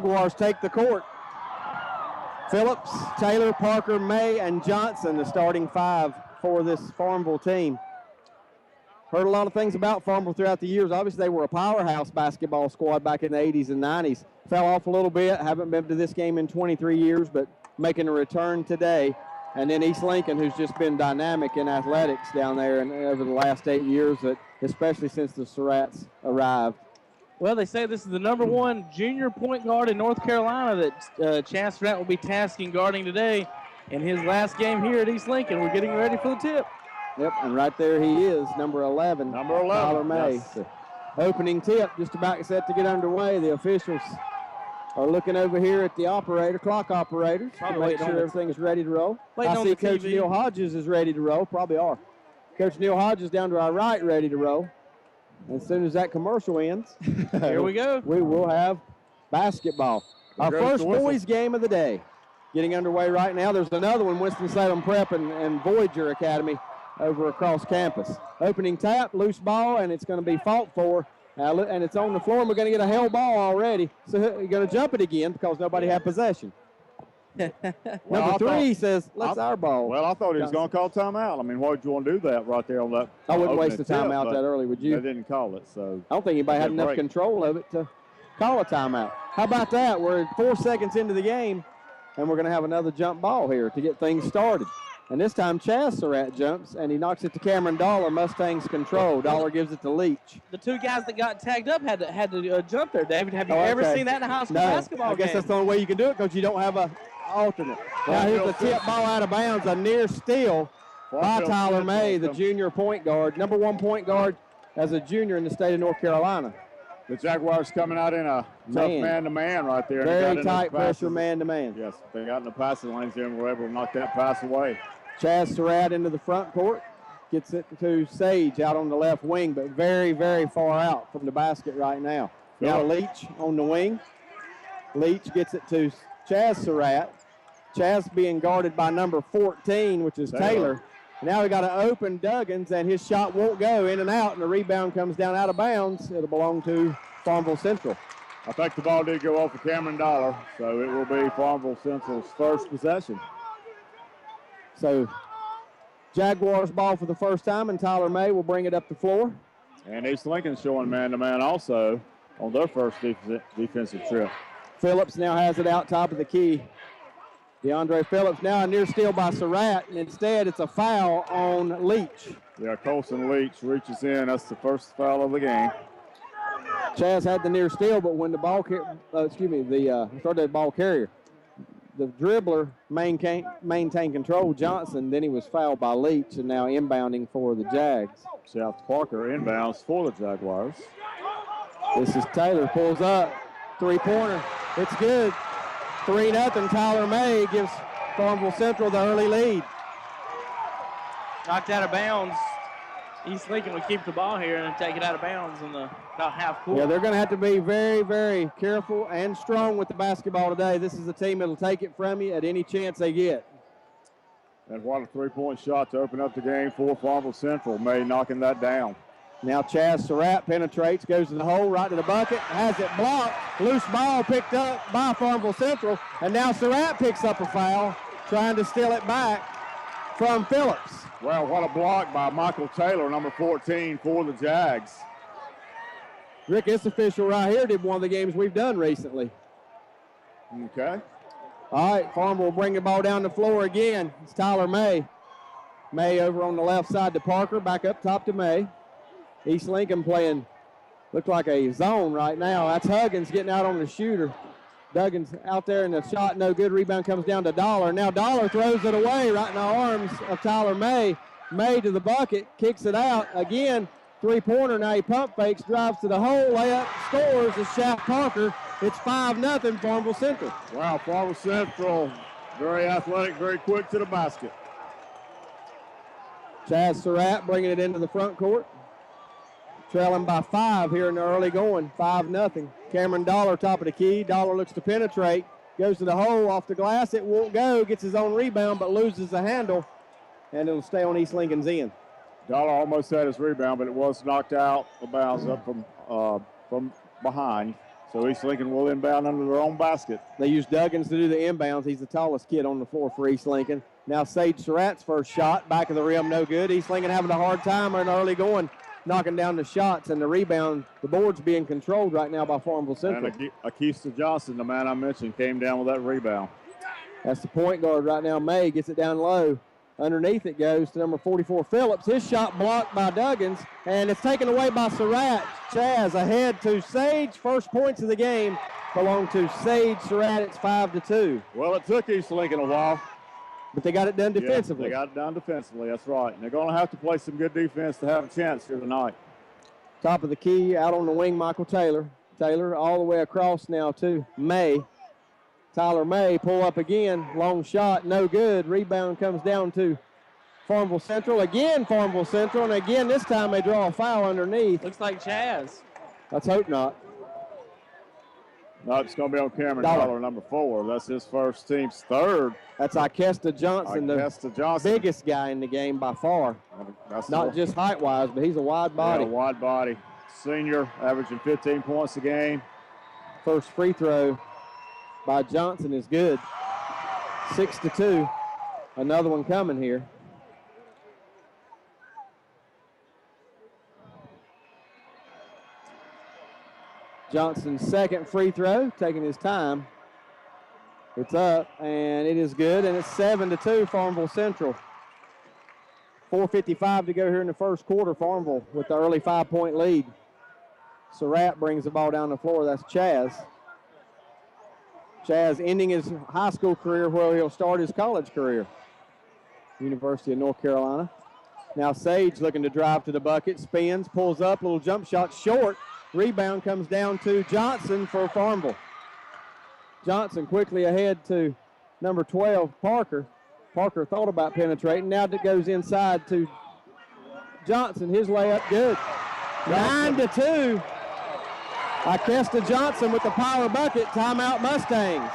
Jaguars take the court. Phillips, Taylor, Parker, May, and Johnson, the starting five for this FarmVille team. Heard a lot of things about FarmVille throughout the years. Obviously, they were a powerhouse basketball squad back in the 80s and 90s. Fell off a little bit. Haven't been to this game in 23 years, but making a return today. And then East Lincoln, who's just been dynamic in athletics down there and over the last 8 years, especially since the Surratts arrived. Well, they say this is the number one junior point guard in North Carolina that Chance Surratt will be tasking guarding today in his last game here at East Lincoln. We're getting ready for the tip. Yep, and right there he is, number 11. Number 11. Tyler May. Yes. Opening tip just about set to get underway. The officials are looking over here at the clock operators, to make sure everything is ready to roll. I see Coach Neil Hodges is ready to roll. Probably are. Coach Neil Hodges down to our right, ready to roll. As soon as that commercial ends, here we go. We will have basketball. Our first boys game of the day getting underway right now. There's another one, Winston-Salem Prep and Voyager Academy over across campus. Opening tap, loose ball, and it's going to be fought for. And it's on the floor, and we're going to get a hell ball already. So you're going to jump it again because nobody had possession. Number 3 says, let's our ball. Well, I thought he was going to call timeout. I mean, why would you want to do that right there on that? I wouldn't waste the timeout that early, would you? They didn't call it, so. I don't think anybody had enough control of it to call a timeout. How about that? We're 4 seconds into the game, and we're going to have another jump ball here to get things started. And this time, Chaz Surratt jumps, and he knocks it to Cameron Dollar. Mustangs control. Dollar gives it to Leach. The two guys that got tagged up had to jump there, David. Have you ever seen that in a high school basketball game? I guess that's the only way you can do it because you don't have an alternate. Now here's the tip ball out of bounds, a near steal by Tyler May, the junior point guard. Number 1 point guard as a junior in the state of North Carolina. The Jaguars coming out in a tough man-to-man right there. Very tight pressure man-to-man. Yes, they got in the passing lanes there and were able to knock that pass away. Chaz Surratt into the front court. Gets it to Sage out on the left wing, but very, very far out from the basket right now. Now Leach on the wing. Leach gets it to Chaz Surratt. Chaz being guarded by number 14, which is Taylor. Now we got to open Duggins, and his shot won't go in and out, and the rebound comes down out of bounds. It'll belong to FarmVille Central. I think the ball did go off of Cameron Dollar, so it will be FarmVille Central's first possession. So Jaguars ball for the first time, and Tyler May will bring it up the floor. And East Lincoln showing man-to-man also on their first defensive trip. Phillips now has it out top of the key. DeAndre Phillips now a near steal by Surratt, and instead it's a foul on Leach. Yeah, Colson Leach reaches in. That's the first foul of the game. Chaz had the near steal, but when the ball started ball carrier, the dribbler maintained control, Johnson, then he was fouled by Leach, and now inbounding for the Jags. South Parker inbounds for the Jaguars. This is Taylor, pulls up, three-pointer. It's good. 3-0. Tyler May gives FarmVille Central the early lead. Knocked out of bounds. East Lincoln would keep the ball here and take it out of bounds in the about half court. Yeah, they're going to have to be very, very careful and strong with the basketball today. This is a team that will take it from you at any chance they get. And what a three-point shot to open up the game for FarmVille Central. May knocking that down. Now Chaz Surratt penetrates, goes to the hole, right to the bucket, has it blocked. Loose ball picked up by FarmVille Central, and now Surratt picks up a foul, trying to steal it back from Phillips. Well, what a block by Michael Taylor, number 14 for the Jags. Rick, this official right here did one of the games we've done recently. Okay. All right, FarmVille will bring the ball down the floor again. It's Tyler May. May over on the left side to Parker, back up top to May. East Lincoln playing, look like a zone right now. That's Huggins getting out on the shooter. Duggins out there and the shot no good. Rebound comes down to Dollar. Now Dollar throws it away right in the arms of Tyler May. May to the bucket, kicks it out. Again, three-pointer. Now he pump fakes, drives to the hole, layup, scores. It's Shaq Parker. It's 5-0 FarmVille Central. Wow, FarmVille Central, very athletic, very quick to the basket. Chaz Surratt bringing it into the front court. Trailing by 5 here in the early going, 5-0. Cameron Dollar, top of the key. Dollar looks to penetrate, goes to the hole, off the glass. It won't go, gets his own rebound, but loses the handle, and it'll stay on East Lincoln's end. Dollar almost had his rebound, but it was knocked out of bounds up from behind. So East Lincoln will inbound under their own basket. They use Duggins to do the inbounds. He's the tallest kid on the floor for East Lincoln. Now Sage Surratt's first shot, back of the rim, no good. East Lincoln having a hard time in early going, knocking down the shots, and the rebound, the board's being controlled right now by FarmVille Central. And Akista Johnson, the man I mentioned, came down with that rebound. That's the point guard right now. May gets it down low. Underneath it goes to number 44, Phillips. His shot blocked by Duggins, and it's taken away by Surratt. Chaz ahead to Sage. First points of the game belong to Sage Surratt. It's 5-2. Well, it took East Lincoln a while. But they got it done defensively. Yeah, they got it done defensively, that's right. And they're going to have to play some good defense to have a chance here tonight. Top of the key, out on the wing, Michael Taylor. Taylor all the way across now to May. Tyler May, pull up again, long shot, no good. Rebound comes down to FarmVille Central. Again, FarmVille Central, and again, this time they draw a foul underneath. Looks like Chaz. Let's hope not. No, it's going to be on Cameron Dollar, number 4. That's his first, team's third. That's Ikesta Johnson, the biggest guy in the game by far. That's not just height-wise, but he's a wide body. Yeah, wide body. Senior, averaging 15 points a game. First free throw by Johnson is good. 6-2. Another one coming here. Johnson's second free throw, taking his time. It's up, and it is good, and it's 7-2, FarmVille Central. 4:55 to go here in the first quarter. FarmVille with the early 5-point lead. Surratt brings the ball down the floor. That's Chaz. Chaz ending his high school career where he'll start his college career. University of North Carolina. Now Sage looking to drive to the bucket, spins, pulls up, little jump shot, short. Rebound comes down to Johnson for FarmVille. Johnson quickly ahead to number 12, Parker. Parker thought about penetrating. Now it goes inside to Johnson. His layup good. 9-2. Ikesta Johnson with the power bucket. Timeout Mustangs.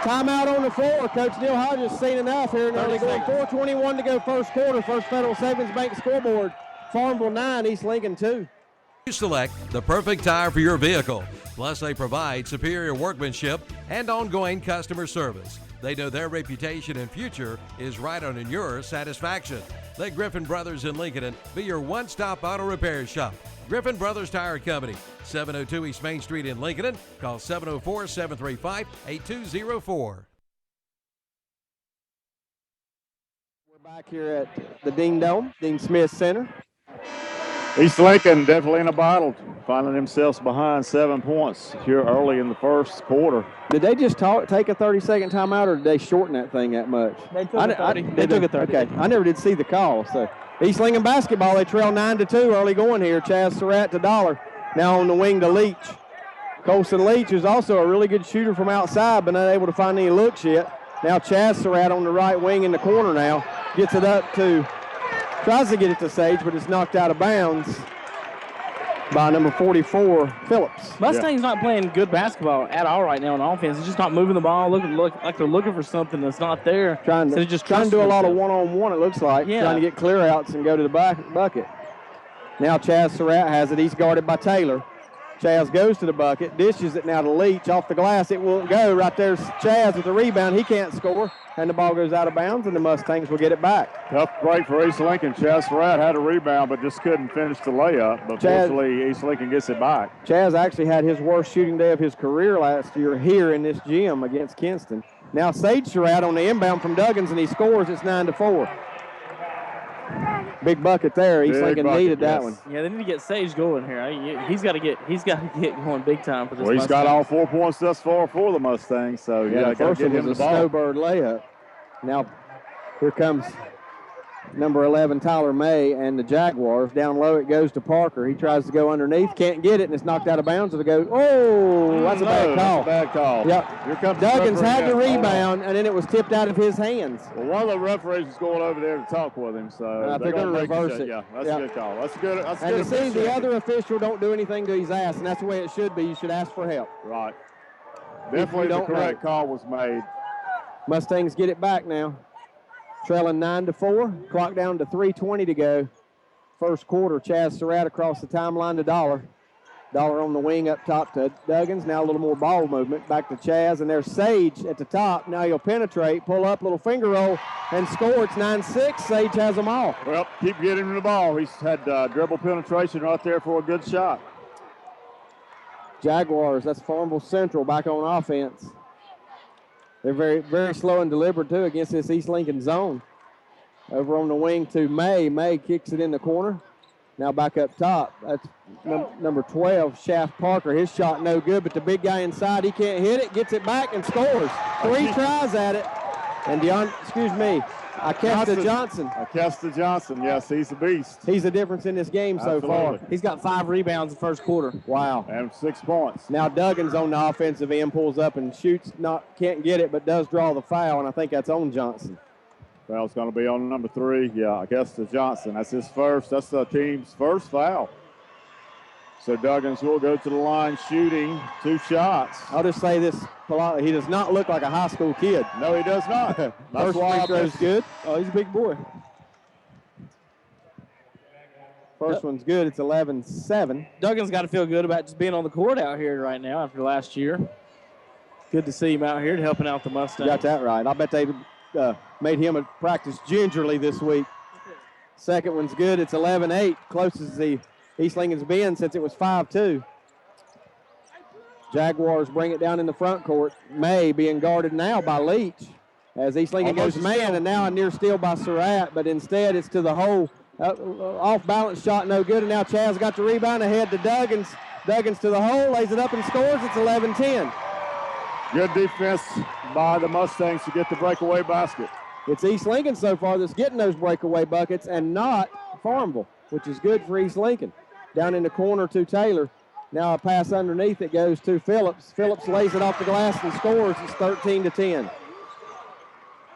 Timeout on the floor. Coach Neil Hodges seen enough here in early going. 4:21 to go first quarter. First Federal Savings Bank scoreboard. FarmVille 9, East Lincoln 2. You select the perfect tire for your vehicle. Plus, they provide superior workmanship and ongoing customer service. They know their reputation and future is right on in your satisfaction. Let Griffin Brothers in Lincoln be your one-stop auto repair shop. Griffin Brothers Tire Company, 702 East Main Street in Lincoln. Call 704-735-8204. We're back here at the Dean Dome, Dean Smith Center. East Lincoln definitely in a battle, finding themselves behind 7 points here early in the first quarter. Did they just take a 30-second timeout, or did they shorten that thing that much? They took a 30. They took a 30. Okay, I never did see the call. So East Lincoln basketball, they trail 9-2 early going here. Chaz Surratt to Dollar. Now on the wing to Leach. Colson Leach is also a really good shooter from outside, but not able to find any looks yet. Now Chaz Surratt on the right wing in the corner now. Gets it up to, tries to get it to Sage, but it's knocked out of bounds by number 44, Phillips. Mustang's not playing good basketball at all right now on offense. It's just not moving the ball, look like they're looking for something that's not there. Trying to do a lot of one-on-one, it looks like. Yeah. Trying to get clear outs and go to the bucket. Now Chaz Surratt has it. He's guarded by Taylor. Chaz goes to the bucket, dishes it now to Leach. Off the glass, it won't go. Right there's Chaz with the rebound. He can't score, and the ball goes out of bounds, and the Mustangs will get it back. Tough break for East Lincoln. Chaz Surratt had a rebound, but just couldn't finish the layup. But fortunately, East Lincoln gets it back. Chaz actually had his worst shooting day of his career last year here in this gym against Kinston. Now Sage Surratt on the inbound from Duggins, and he scores. It's 9-4. Big bucket there. East Lincoln needed that one. Yeah, they need to get Sage going here. He's got to get going big time for this. Well, he's got all 4 points thus far for the Mustangs. So the first one was a snowbird layup. Now here comes number 11 Tyler May and the Jaguars. Down low it goes to Parker. He tries to go underneath, can't get it, and it's knocked out of bounds. It'll go. Oh, that's a bad call. That's a bad call. Yep. Here comes Duggins had the rebound, and then it was tipped out of his hands. Well, one of the referees is going over there to talk with him, so they're going to reverse it. Yeah, that's a good call. That's good. That's and good. to see the other official don't do anything to his ass, and that's the way it should be. You should ask for help. Right. Definitely the correct call was made. Mustangs get it back now. Trailing 9-4. Clock down to 3:20 to go. First quarter. Chaz Surratt across the timeline to Dollar. Dollar on the wing up top to Duggins. Now a little more ball movement. Back to Chaz, and there's Sage at the top. Now he'll penetrate, pull up, little finger roll, and score. It's 9-6. Sage has them all. Well, keep getting him the ball. He's had dribble penetration right there for a good shot. Jaguars, that's Farmville Central back on offense. They're very, very slow and deliberate, too, against this East Lincoln zone. Over on the wing to May. May kicks it in the corner. Now back up top. That's number 12, Shaft Parker. His shot no good, but the big guy inside, he can't hit it. Gets it back and scores. 3 tries at it. And Akesta Johnson. Akesta Johnson, yes, he's a beast. He's the difference in this game so far. He's got 5 rebounds in the first quarter. Wow. And 6 points. Now Duggins on the offensive end, pulls up and shoots. Can't get it, but does draw the foul, and I think that's on Johnson. Foul's going to be on number 3. Yeah, Akesta Johnson. That's his first. That's the team's first foul. So Duggins will go to the line shooting 2 shots. I'll just say this politely. He does not look like a high school kid. No, he does not. First free throw's good. Oh, he's a big boy. First one's good. It's 11-7. Duggan's got to feel good about just being on the court out here right now after last year. Good to see him out here helping out the Mustangs. Got that right. I bet they made him practice gingerly this week. Second one's good. It's 11-8. Closest the East Lincoln's been since it was 5-2. Jaguars bring it down in the front court. May being guarded now by Leach as East Lincoln goes man, and now a near steal by Surratt, but instead it's to the hole. Off balance shot no good, and now Chaz got the rebound ahead to Duggins. Duggins to the hole, lays it up and scores. It's 11-10. Good defense by the Mustangs to get the breakaway basket. It's East Lincoln so far that's getting those breakaway buckets and not Farmville, which is good for East Lincoln. Down in the corner to Taylor. Now a pass underneath. It goes to Phillips. Phillips lays it off the glass and scores. It's 13-10.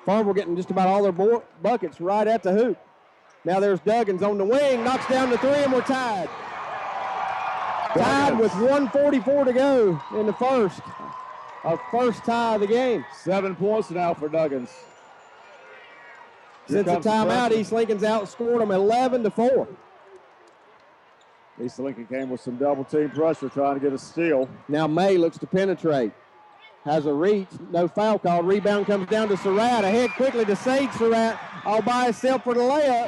Farmville getting just about all their buckets right at the hoop. Now there's Duggins on the wing. Knocks down the 3, and we're tied. Tied with 1:44 to go in the first. Our first tie of the game. 7 points now for Duggins. Since the timeout, East Lincoln's outscored them 11-4. East Lincoln came with some double team pressure trying to get a steal. Now May looks to penetrate. Has a reach, no foul call. Rebound comes down to Surratt. Ahead quickly to Sage Surratt. All by himself for the layup.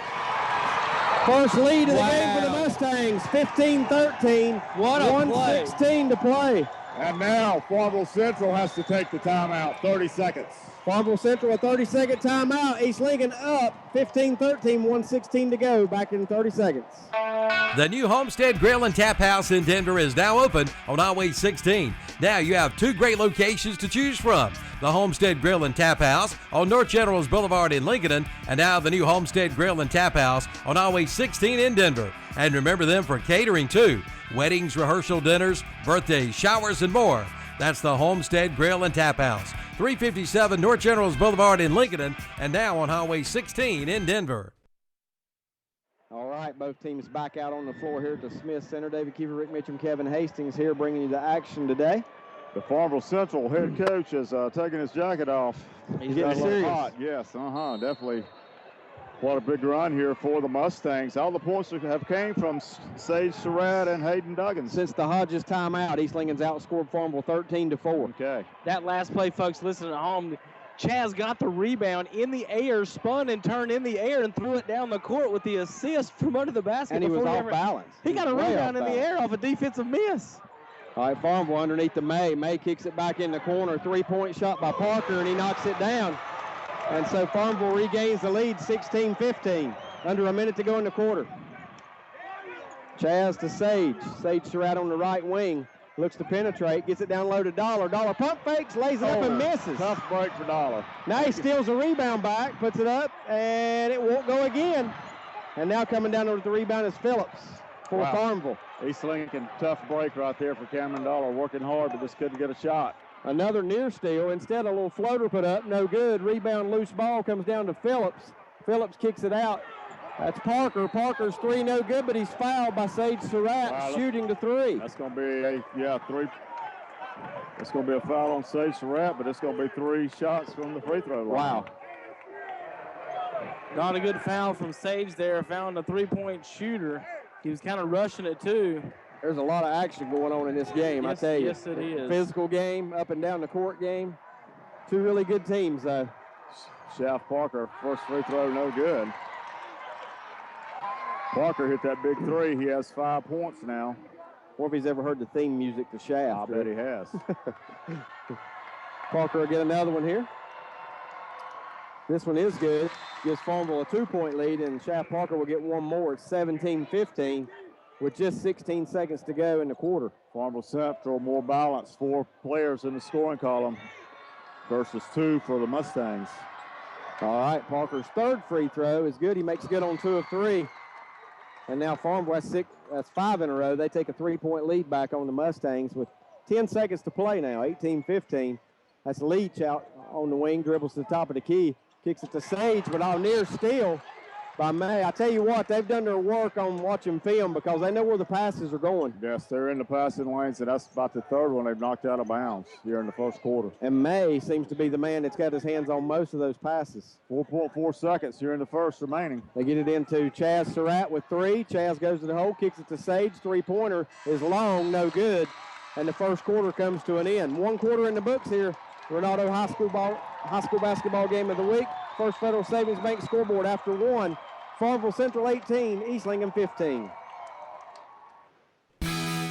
First lead of the game for the Mustangs. 15-13. What a 1:16 to play. And now Farmville Central has to take the timeout. 30 seconds. Farmville Central a 30-second timeout. East Lincoln up 15-13, 1:16 to go. Back in 30 seconds. The new Homestead Grill and Tap House in Denver is now open on Highway 16. Now you have 2 great locations to choose from. The Homestead Grill and Tap House on North Generals Boulevard in Lincoln, and now the new Homestead Grill and Tap House on Highway 16 in Denver. And remember them for catering too. Weddings, rehearsal dinners, birthdays, showers, and more. That's the Homestead Grill and Tap House, 357 North Generals Boulevard in Lincoln, and now on Highway 16 in Denver. All right, both teams back out on the floor here at the Smith Center. David Kiefer, Rick Mitchum, Kevin Hastings here bringing you the action today. The Farmville Central head coach is taking his jacket off. He's getting serious. Hot. Yes, definitely. What a big run here for the Mustangs. All the points have came from Sage Surratt and Hayden Duggins. Since the Hodges timeout, East Lincoln's outscored Farmville 13-4. Okay. That last play, folks, listening at home, Chaz got the rebound in the air, spun and turned in the air and threw it down the court with the assist from under the basket. And he was off balance. He got a rebound in the air off a defensive miss. All right, Farmville underneath the May. May kicks it back in the corner. 3-point shot by Parker, and he knocks it down. And so Farmville regains the lead, 16-15. Under a minute to go in the quarter. Chaz to Sage. Sage Surratt on the right wing. Looks to penetrate, gets it down low to Dollar. Dollar pump fakes, lays it up and misses. Tough break for Dollar. Now he steals a rebound back, puts it up, and it won't go again. And now coming down with the rebound is Phillips for Farmville. East Lincoln, tough break right there for Cameron Dollar. Working hard, but just couldn't get a shot. Another near steal. Instead, a little floater put up, no good. Rebound, loose ball comes down to Phillips. Phillips kicks it out. That's Parker. Parker's 3 no good, but he's fouled by Sage Surratt, shooting to 3. That's going to be a 3. It's going to be a foul on Sage Surratt, but it's going to be 3 shots from the free throw line. Wow. Not a good foul from Sage there, fouling a 3-point shooter. He was kind of rushing it too. There's a lot of action going on in this game, Yes, I tell you. yes, it is. Physical game, up and down the court game. Two really good teams, though. Shaft Parker, first free throw, no good. Parker hit that big three. He has 5 points now. Or if he's ever heard the theme music to Shaft. I bet he has. Parker will get another one here. This one is good. Gives FarmVille a 2-point lead, and Shaft Parker will get one more. It's 17-15 with just 16 seconds to go in the quarter. FarmVille Central more balanced. 4 players in the scoring column versus 2 for the Mustangs. All right, Parker's third free throw is good. He makes good on 2 of 3. And now FarmVille that's 5 in a row. They take a 3-point lead back on the Mustangs with 10 seconds to play now, 18-15. That's Leach out on the wing, dribbles to the top of the key, kicks it to Sage, but near steal by May. I tell you what, they've done their work on watching film because they know where the passes are going. Yes, they're in the passing lanes, and that's about the third one they've knocked out of bounds here in the first quarter. And May seems to be the man that's got his hands on most of those passes. 4.4 seconds here in the first remaining. They get it into Chaz Surratt with 3. Chaz goes to the hole, kicks it to Sage. 3-pointer is long, no good. And the first quarter comes to an end. 1 quarter in the books here. Ronaldo High School basketball game of the week. First Federal Savings Bank scoreboard after 1. FarmVille Central 18, East Lincoln 15.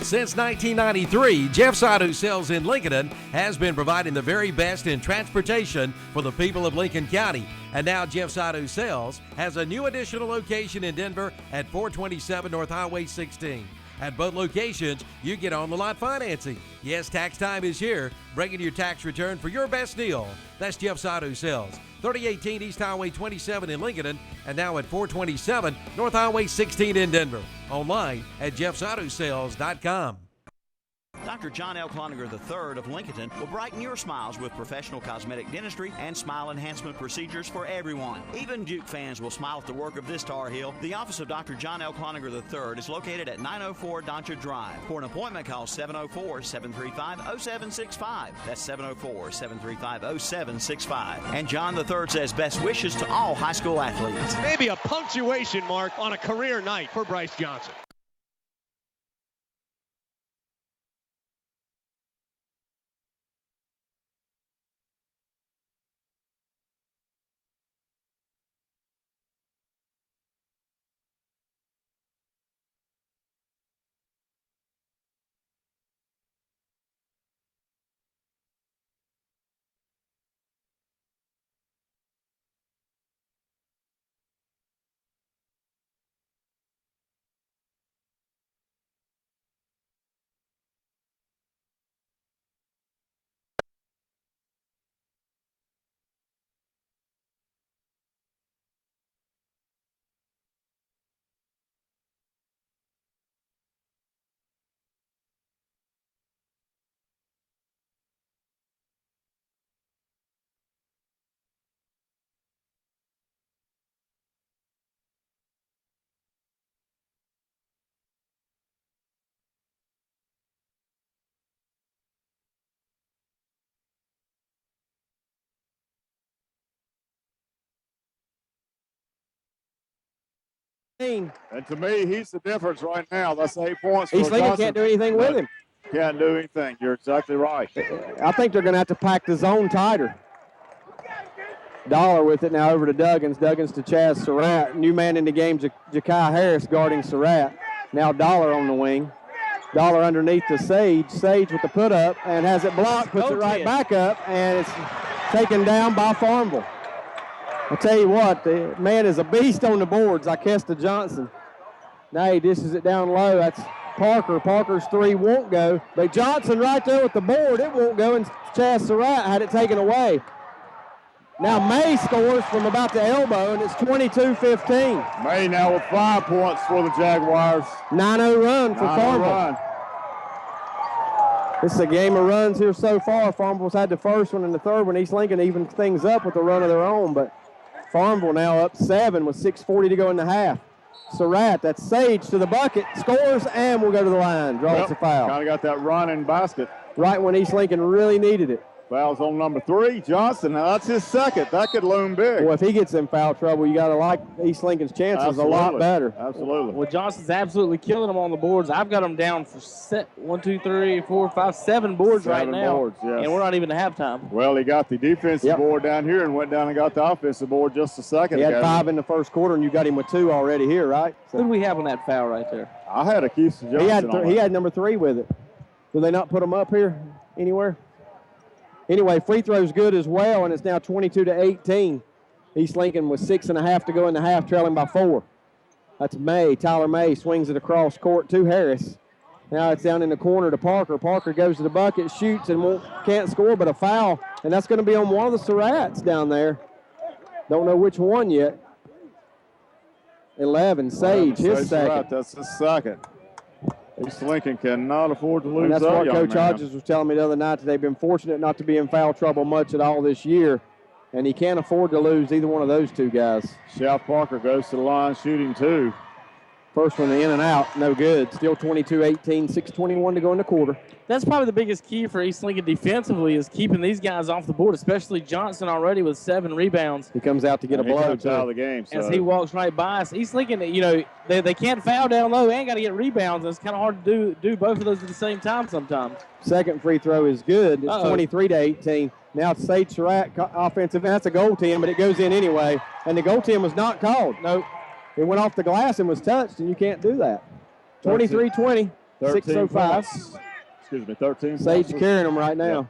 Since 1993, Jeff's Auto Sales in Lincoln has been providing the very best in transportation for the people of Lincoln County. And now Jeff's Auto Sales has a new additional location in Denver at 427 North Highway 16. At both locations, you get on-the-lot financing. Yes, tax time is here, bringing your tax return for your best deal. That's Jeff's Auto Sales, 3018 East Highway 27 in Lincoln, and now at 427 North Highway 16 in Denver. Online at jeffsautosales.com. Dr. John L. Cloninger III of Lincoln will brighten your smiles with professional cosmetic dentistry and smile enhancement procedures for everyone. Even Duke fans will smile at the work of this Tar Heel. The office of Dr. John L. Cloninger III is located at 904 Doncha Drive. For an appointment, call 704-735-0765. That's 704-735-0765. And John III says best wishes to all high school athletes. Maybe a punctuation mark on a career night for Bryce Johnson. And to me, he's the difference right now. That's 8 points. East Lincoln can't do anything with him. Can't do anything. You're exactly right. I think they're going to have to pack the zone tighter. Dollar with it now over to Duggins. Duggins to Chaz Surratt. New man in the game, Ja'Kai Harris guarding Surratt. Now Dollar on the wing. Dollar underneath to Sage. Sage with the put up and has it blocked, puts it right back up, and it's taken down by FarmVille. I tell you what, the man is a beast on the boards, Ikesta Johnson. Now he dishes it down low. That's Parker. Parker's 3 won't go. But Johnson right there with the board, it won't go, and Chaz Surratt had it taken away. Now May scores from about the elbow, and it's 22-15. May now with 5 points for the Jaguars. 9-0 run for 9-0 FarmVille. run. This is a game of runs here so far. FarmVille's had the first one and the third one. East Lincoln evened things up with a run of their own, but FarmVille now up 7 with 6:40 to go in the half. Surratt, that's Sage to the bucket, scores, and will go to the line. Draws a foul. Kind of got that run and basket. Right when East Lincoln really needed it. Foul's on number 3, Johnson. Now that's his second. That could loom big. Well, if he gets in foul trouble, you got to like East Lincoln's chances a lot better. Absolutely. Well, Johnson's absolutely killing them on the boards. I've got them down for 7 boards right now. Boards, yes. And we're not even at halftime. Well, he got the defensive board down here and went down and got the offensive board just a second ago. He ago. had 5 in the first quarter, and you got him with 2 already here, right? Who do we have on that foul right there? I had a Keith Johnson. He had number 3 with it. Did they not put him up here anywhere? Anyway, free throw's good as well, and it's now 22-18. East Lincoln with 6.5 to go in the half, trailing by 4. That's May. Tyler May swings it across court to Harris. Now it's down in the corner to Parker. Parker goes to the bucket, shoots, and can't score, but a foul, and that's going to be on one of the Surratts down there. Don't know which one yet. 11, Sage, his second. Surratt, that's his second. East Lincoln cannot afford to lose. And that's what Coach man. Hodges was telling me the other night, that they've been fortunate not to be in foul trouble much at all this year, and he can't afford to lose either one of those 2 guys. Shaf Parker goes to the line shooting 2. First one in and out, no good. Still 22-18, 6:21 to go in the quarter. That's probably the biggest key for East Lincoln defensively is keeping these guys off the board, especially Johnson already with 7 rebounds. He comes out to get a blow out of the game. As he walks right by us. East Lincoln, they can't foul down low and got to get rebounds. And it's kind of hard to do both of those at the same time sometimes. Second free throw is good. It's 23-18. Now it's Sage Surratt offensive. That's a goal team, but it goes in anyway. And the goal team was not called. Nope. It went off the glass and was touched, and you can't do that. 23-20, 6:05. Excuse me, 13. Sage carrying them right now.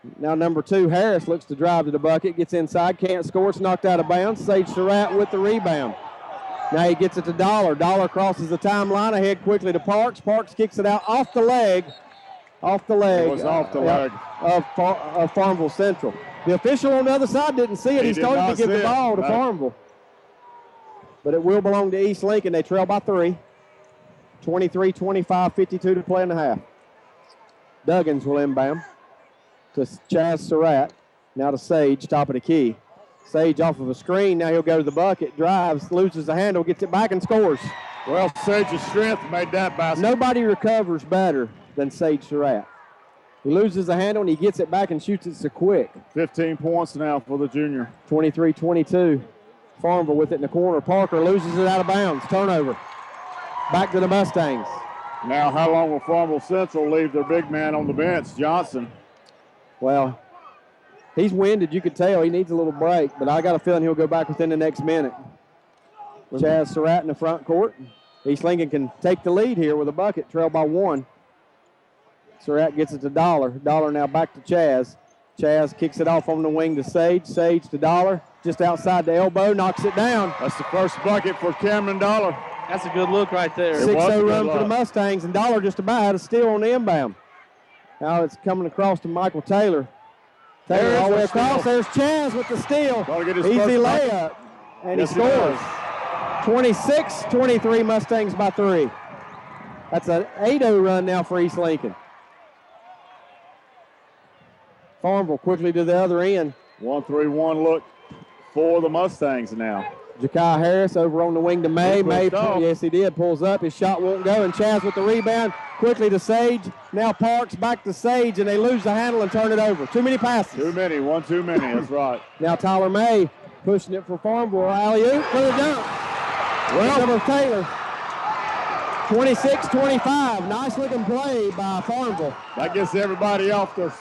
Yep. Now number 2, Harris, looks to drive to the bucket, gets inside, can't score, it's knocked out of bounds. Sage Surratt with the rebound. Now he gets it to Dollar. Dollar crosses the timeline, ahead quickly to Parks. Parks kicks it out off the leg. Off the leg. It was off the leg. Of FarmVille Central. The official on the other side didn't see it. He started to give the ball to FarmVille. But it will belong to East Lincoln. They trail by 3. 23-25, 52 to play in the half. Duggins will inbound to Chaz Surratt. Now to Sage, top of the key. Sage off of a screen. Now he'll go to the bucket, drives, loses the handle, gets it back and scores. Well, Sage's strength made that basket. Nobody recovers better than Sage Surratt. He loses the handle and he gets it back and shoots it so quick. 15 points now for the junior. 23-22. FarmVille with it in the corner. Parker loses it out of bounds. Turnover. Back to the Mustangs. Now, how long will FarmVille Central leave their big man on the bench, Johnson? Well, he's winded. You could tell he needs a little break, but I got a feeling he'll go back within the next minute. Chaz Surratt in the front court. East Lincoln can take the lead here with a bucket, trail by 1. Surratt gets it to Dollar. Dollar now back to Chaz. Chaz kicks it off on the wing to Sage. Sage to Dollar, just outside the elbow, knocks it down. That's the first bucket for Cameron Dollar. That's a good look right there. 6-0 run for the Mustangs, and Dollar just about had a steal on the inbound. Now it's coming across to Michael Taylor. Taylor all the way across. There's Chaz with the steal. Easy layup, and he scores. 26-23 Mustangs by 3. That's an 8-0 run now for East Lincoln. FarmVille quickly to the other end. 1-3-1 look for the Mustangs now. Ja'Kai Harris over on the wing to May. May, yes, he did. Pulls up. His shot won't go. And Chaz with the rebound. Quickly to Sage. Now Parks back to Sage, and they lose the handle and turn it over. Too many passes. Too many. One too many. That's right. Now Tyler May pushing it for FarmVille. Alley-oop for the dunk. Well, Taylor. 26-25. Nice looking play by FarmVille. That gets everybody off their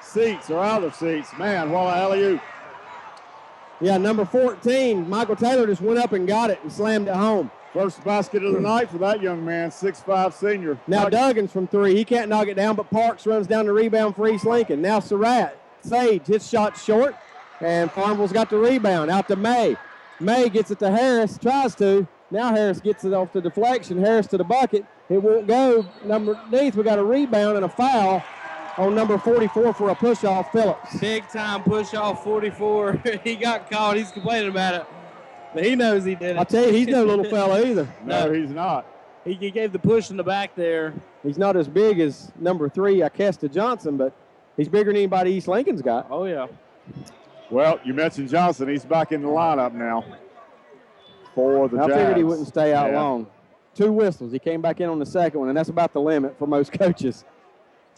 seats or out of their seats. Man, what an alley-oop. Yeah, number 14, Michael Taylor just went up and got it and slammed it home. First basket of the night for that young man, 6'5" senior. Now Duggins from 3. He can't knock it down, but Parks runs down the rebound for East Lincoln. Now Surratt. Sage, his shot short, and FarmVille's got the rebound. Out to May. May gets it to Harris, tries to. Now Harris gets it off the deflection. Harris to the bucket. It won't go. Underneath, we got a rebound and a foul on number 44 for a push-off, Phillips. Big-time push-off, 44. He got caught. He's complaining about it. But he knows he did it. I'll tell you, he's no little fella either. No, he's not. He gave the push in the back there. He's not as big as number 3, Akesta Johnson, but he's bigger than anybody East Lincoln's got. Oh, yeah. Well, you mentioned Johnson. He's back in the lineup now for the Jags. I figured he wouldn't stay out long. 2 whistles. He came back in on the second one, and that's about the limit for most coaches.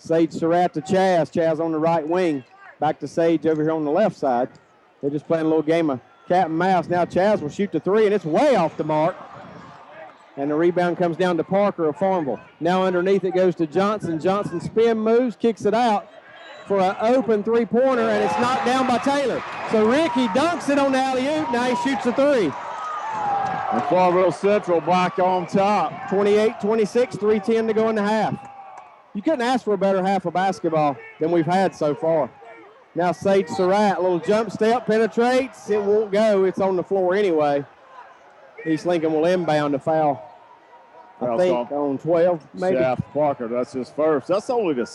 Sage Surratt to Chaz. Chaz on the right wing. Back to Sage over here on the left side. They're just playing a little game of cat and mouse. Now Chaz will shoot the three, and it's way off the mark. And the rebound comes down to Parker of FarmVille. Now underneath it goes to Johnson. Johnson spin moves, kicks it out for an open three-pointer, and it's knocked down by Taylor. So Ricky dunks it on the alley-oop. Now he shoots a three. And FarmVille Central back on top. 28-26, 3:10 to go in the half. You couldn't ask for a better half of basketball than we've had so far. Now Sage Surratt, a little jump step, penetrates. It won't go. It's on the floor anyway. East Lincoln will inbound the foul. I think on 12, maybe. Shaft Parker, that's his first. That's only the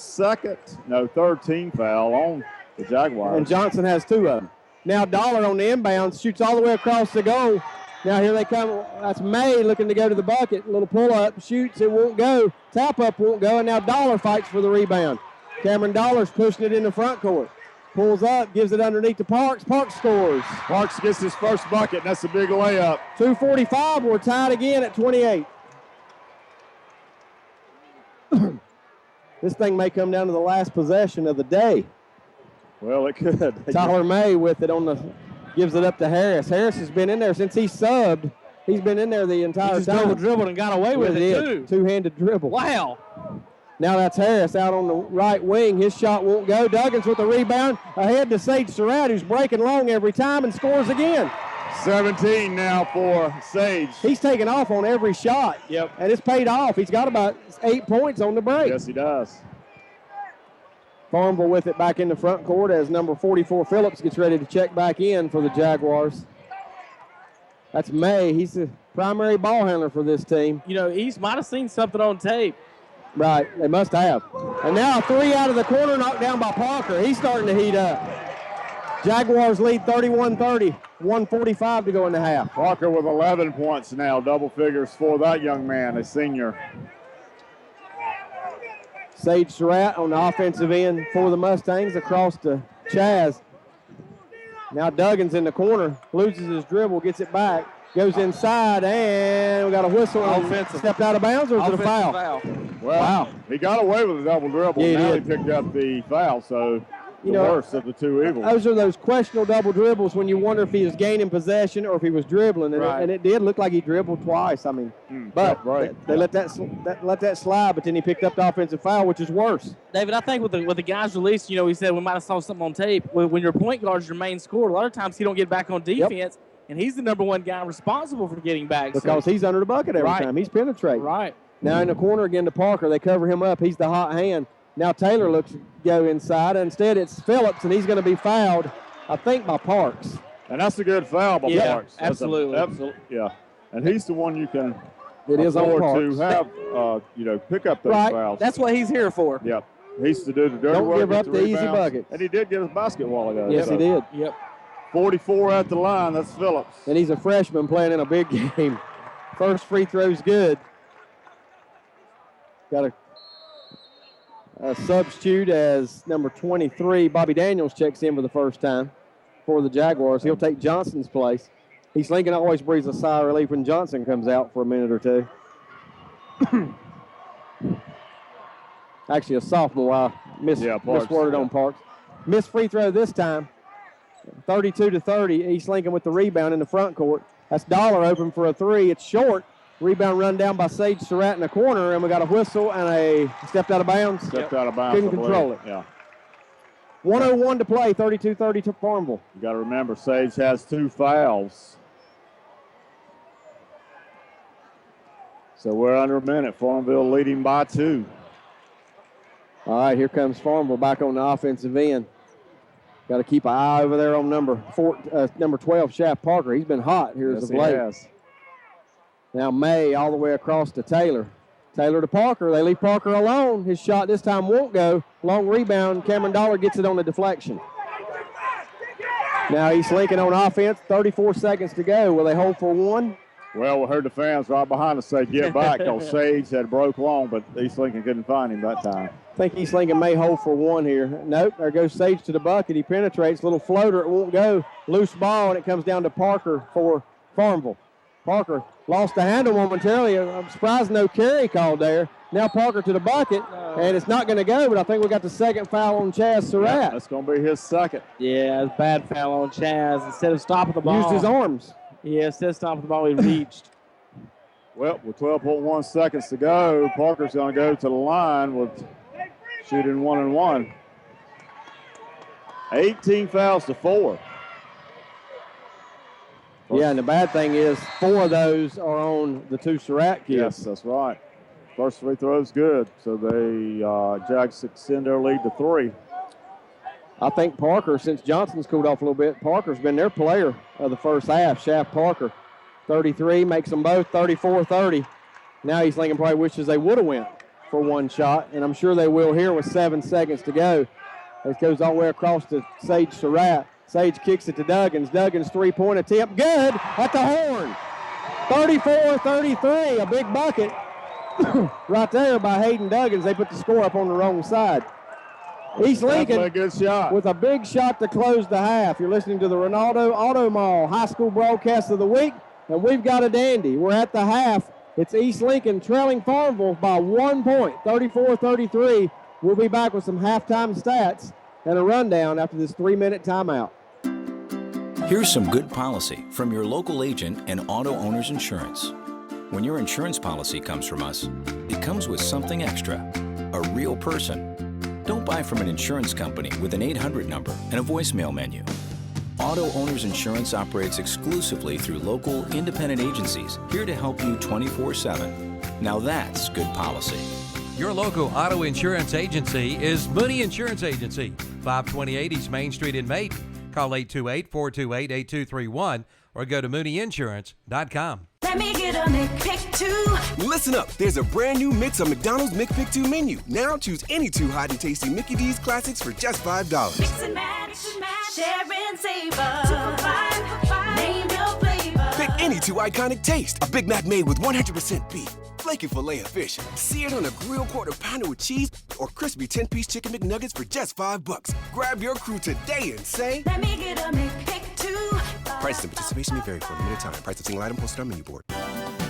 third team foul on the Jaguars. And Johnson has two of them. Now Dollar on the inbound, shoots all the way across the goal. Now here they come. That's May looking to go to the bucket. A little pull-up, shoots, it won't go. Tap-up won't go, and now Dollar fights for the rebound. Cameron Dollar's pushing it in the front court. Pulls up, gives it underneath to Parks. Parks scores. Parks gets his first bucket, and that's a big layup. 2:45, we're tied again at 28. This thing may come down to the last possession of the day. Well, it could. Tyler May with it gives it up to Harris. Harris has been in there since he subbed. He's been in there the entire time. Dribbled and got away with it, too. Two-handed dribble. Wow. Now that's Harris out on the right wing. His shot won't go. Duggins with the rebound. Ahead to Sage Surratt, who's breaking long every time and scores again. 17 now for Sage. He's taking off on every shot. Yep. And it's paid off. He's got about 8 points on the break. Yes, he does. FarmVille with it back in the front court as number 44 Phillips gets ready to check back in for the Jaguars. That's May. He's the primary ball handler for this team. You know, East might have seen something on tape. Right, they must have. And now a three out of the corner knocked down by Parker. He's starting to heat up. Jaguars lead 31-30, 1:45 to go in the half. Parker with 11 points now, double figures for that young man, a senior. Sage Surratt on the offensive end for the Mustangs across to Chaz. Now Duggins in the corner, loses his dribble, gets it back, goes inside, and we got a whistle. Offensive. Stepped out of bounds, or is it a foul? Well, wow. He got away with a double dribble. Yeah, now he picked up the foul, so you the know, worst of the two evils. Those are those questionable double dribbles when you wonder if he was gaining possession or if he was dribbling, and it did look like he dribbled twice. I mean, but they let that slide, but then he picked up the offensive foul, which is worse. David, I think with the guys released, you know, he said we might have saw something on tape. When your point guard's your main scorer, a lot of times he don't get back on defense, and he's the number one guy responsible for getting back. Because he's under the bucket every time. He's penetrating. Right. Now in the corner again to Parker. They cover him up. He's the hot hand. Now Taylor looks to go inside. Instead, it's Phillips, and he's going to be fouled, I think, by Parks. And that's a good foul by Parks. Absolutely. Yeah. And he's the one you can afford to have, pick up those fouls. That's what he's here for. Yep. He's to do the dirty Don't work. give up the easy rebounds. bucket. And he did get his basket while ago. Yes, he did. Yep. 44 at the line. That's Phillips. And he's a freshman playing in a big game. First free throw's good. Got a substitute as number 23, Bobby Daniels, checks in for the first time for the Jaguars. He'll take Johnson's place. East Lincoln always breathes a sigh of relief when Johnson comes out for a minute or two. Actually, a sophomore. I misworded on Parks. Missed free throw this time. 32-30. East Lincoln with the rebound in the front court. That's Dollar open for a three. It's short. Rebound run down by Sage Surratt in the corner, and we got a whistle and a stepped out of bounds. Stepped out of bounds. Couldn't control it. Yeah. 1:01 to play, 32-30 to FarmVille. You got to remember, Sage has 2 fouls. So we're under a minute. FarmVille leading by 2. All right, here comes FarmVille back on the offensive end. Got to keep an eye over there on number 12, Shaft Parker. He's been hot here as of late. Has. Now May all the way across to Taylor. Taylor to Parker. They leave Parker alone. His shot this time won't go. Long rebound. Cameron Dollar gets it on the deflection. Now East Lincoln on offense. 34 seconds to go. Will they hold for one? Well, we heard the fans right behind us say get back because Sage had broke long, but East Lincoln couldn't find him that time. I think East Lincoln may hold for one here. Nope, there goes Sage to the bucket. He penetrates. Little floater. It won't go. Loose ball, and it comes down to Parker for FarmVille. Parker lost the handle momentarily. I'm surprised no carry called there. Now Parker to the bucket. And it's not going to go, but I think we got the second foul on Chaz Surratt. Yeah, that's going to be his second. Yeah, it's a bad foul on Chaz. Instead of stopping the ball. Used his arms. Yeah, instead of stopping the ball, he reached. Well, with 12.1 seconds to go, Parker's going to go to the line with shooting 1-and-1. 18 fouls to 4. Yeah, and the bad thing is 4 of those are on the 2 Surratt kids. Yes, that's right. First free throw is good, so they Jags extend their lead to 3. I think Parker, since Johnson's cooled off a little bit, Parker's been their player of the first half. Shaft Parker, 33, makes them both 34-30. Now East Lincoln probably wishes they would have went for one shot, and I'm sure they will here with 7 seconds to go. It goes all the way across to Sage Surratt. Sage kicks it to Duggins. Duggins' three-point attempt, good at the horn. 34-33, a big bucket right there by Hayden Duggins. They put the score up on the wrong side. East Lincoln a good shot. with a big shot to close the half. You're listening to the Ronaldo Auto Mall High School Broadcast of the Week, and we've got a dandy. We're at the half. It's East Lincoln trailing FarmVille by 1 point, 34-33. We'll be back with some halftime stats and a rundown after this 3-minute timeout. Here's some good policy from your local agent and Auto Owners Insurance. When your insurance policy comes from us, it comes with something extra, a real person. Don't buy from an insurance company with an 800 number and a voicemail menu. Auto Owners Insurance operates exclusively through local, independent agencies here to help you 24/7. Now that's good policy. Your local auto insurance agency is Mooney Insurance Agency, 528 East Main Street in Maiden. Call 828-428-8231 or go to mooneyinsurance.com. Let me get a McPick 2. Listen up, there's a brand new mix of McDonald's McPick 2 menu. Now choose any 2 hot and tasty Mickey D's classics for just $5. Mix and match, share and savor. 2 for $5, name your flavor. Pick any 2 iconic tastes. A Big Mac made with 100% beef, flaky filet of fish, seared on a grilled quarter pounder with cheese, or crispy 10-piece chicken McNuggets for just $5. Grab your crew today and say, let me get a McPick 2. Prices and participation may vary for a limited time. Price of single item posted on menu board.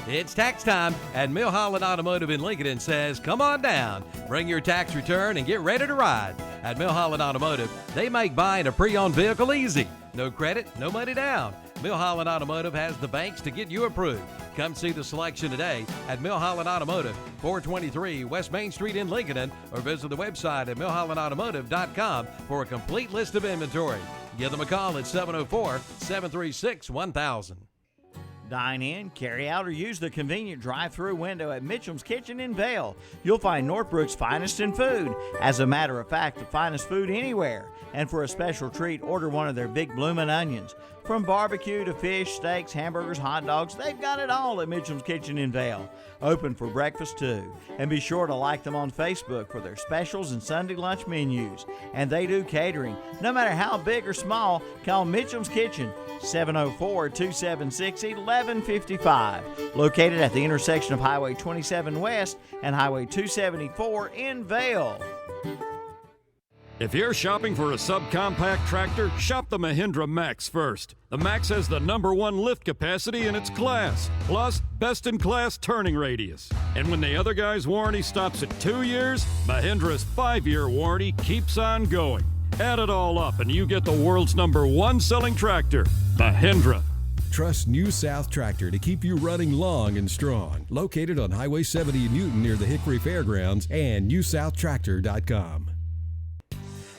It's tax time at Milholland Automotive in Lincoln and says, come on down. Bring your tax return and get ready to ride. At Milholland Automotive, they make buying a pre-owned vehicle easy. No credit, no money down. Milholland Automotive has the banks to get you approved. Come see the selection today at Milholland Automotive, 423 West Main Street in Lincoln, or visit the website at milhollandautomotive.com for a complete list of inventory. Give them a call at 704-736-1000. Dine in, carry out, or use the convenient drive-through window at Mitchum's Kitchen in Vail. You'll find Northbrook's finest in food. As a matter of fact, the finest food anywhere. And for a special treat, order one of their big bloomin' onions. From barbecue to fish, steaks, hamburgers, hot dogs, they've got it all at Mitchum's Kitchen in Vail. Open for breakfast too. And be sure to like them on Facebook for their specials and Sunday lunch menus. And they do catering. No matter how big or small, call Mitchum's Kitchen, 704-276-1155. Located at the intersection of Highway 27 West and Highway 274 in Vail. If you're shopping for a subcompact tractor, shop the Mahindra Max first. The Max has the #1 lift capacity in its class, plus best-in-class turning radius. And when the other guy's warranty stops at 2 years, Mahindra's 5-year warranty keeps on going. Add it all up and you get the world's #1 selling tractor, Mahindra. Trust New South Tractor to keep you running long and strong. Located on Highway 70 in Newton near the Hickory Fairgrounds and newsouthractor.com.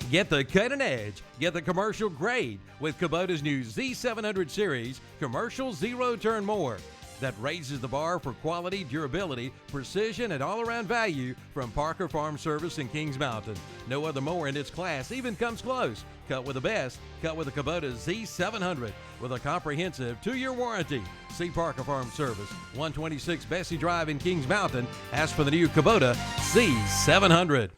Get the cutting edge. Get the commercial grade with Kubota's new Z700 series commercial zero-turn mower that raises the bar for quality, durability, precision, and all-around value from Parker Farm Service in Kings Mountain. No other mower in its class even comes close. Cut with the best. Cut with the Kubota Z700 with a comprehensive 2-year warranty. See Parker Farm Service, 126 Bessie Drive in Kings Mountain. Ask for the new Kubota Z700.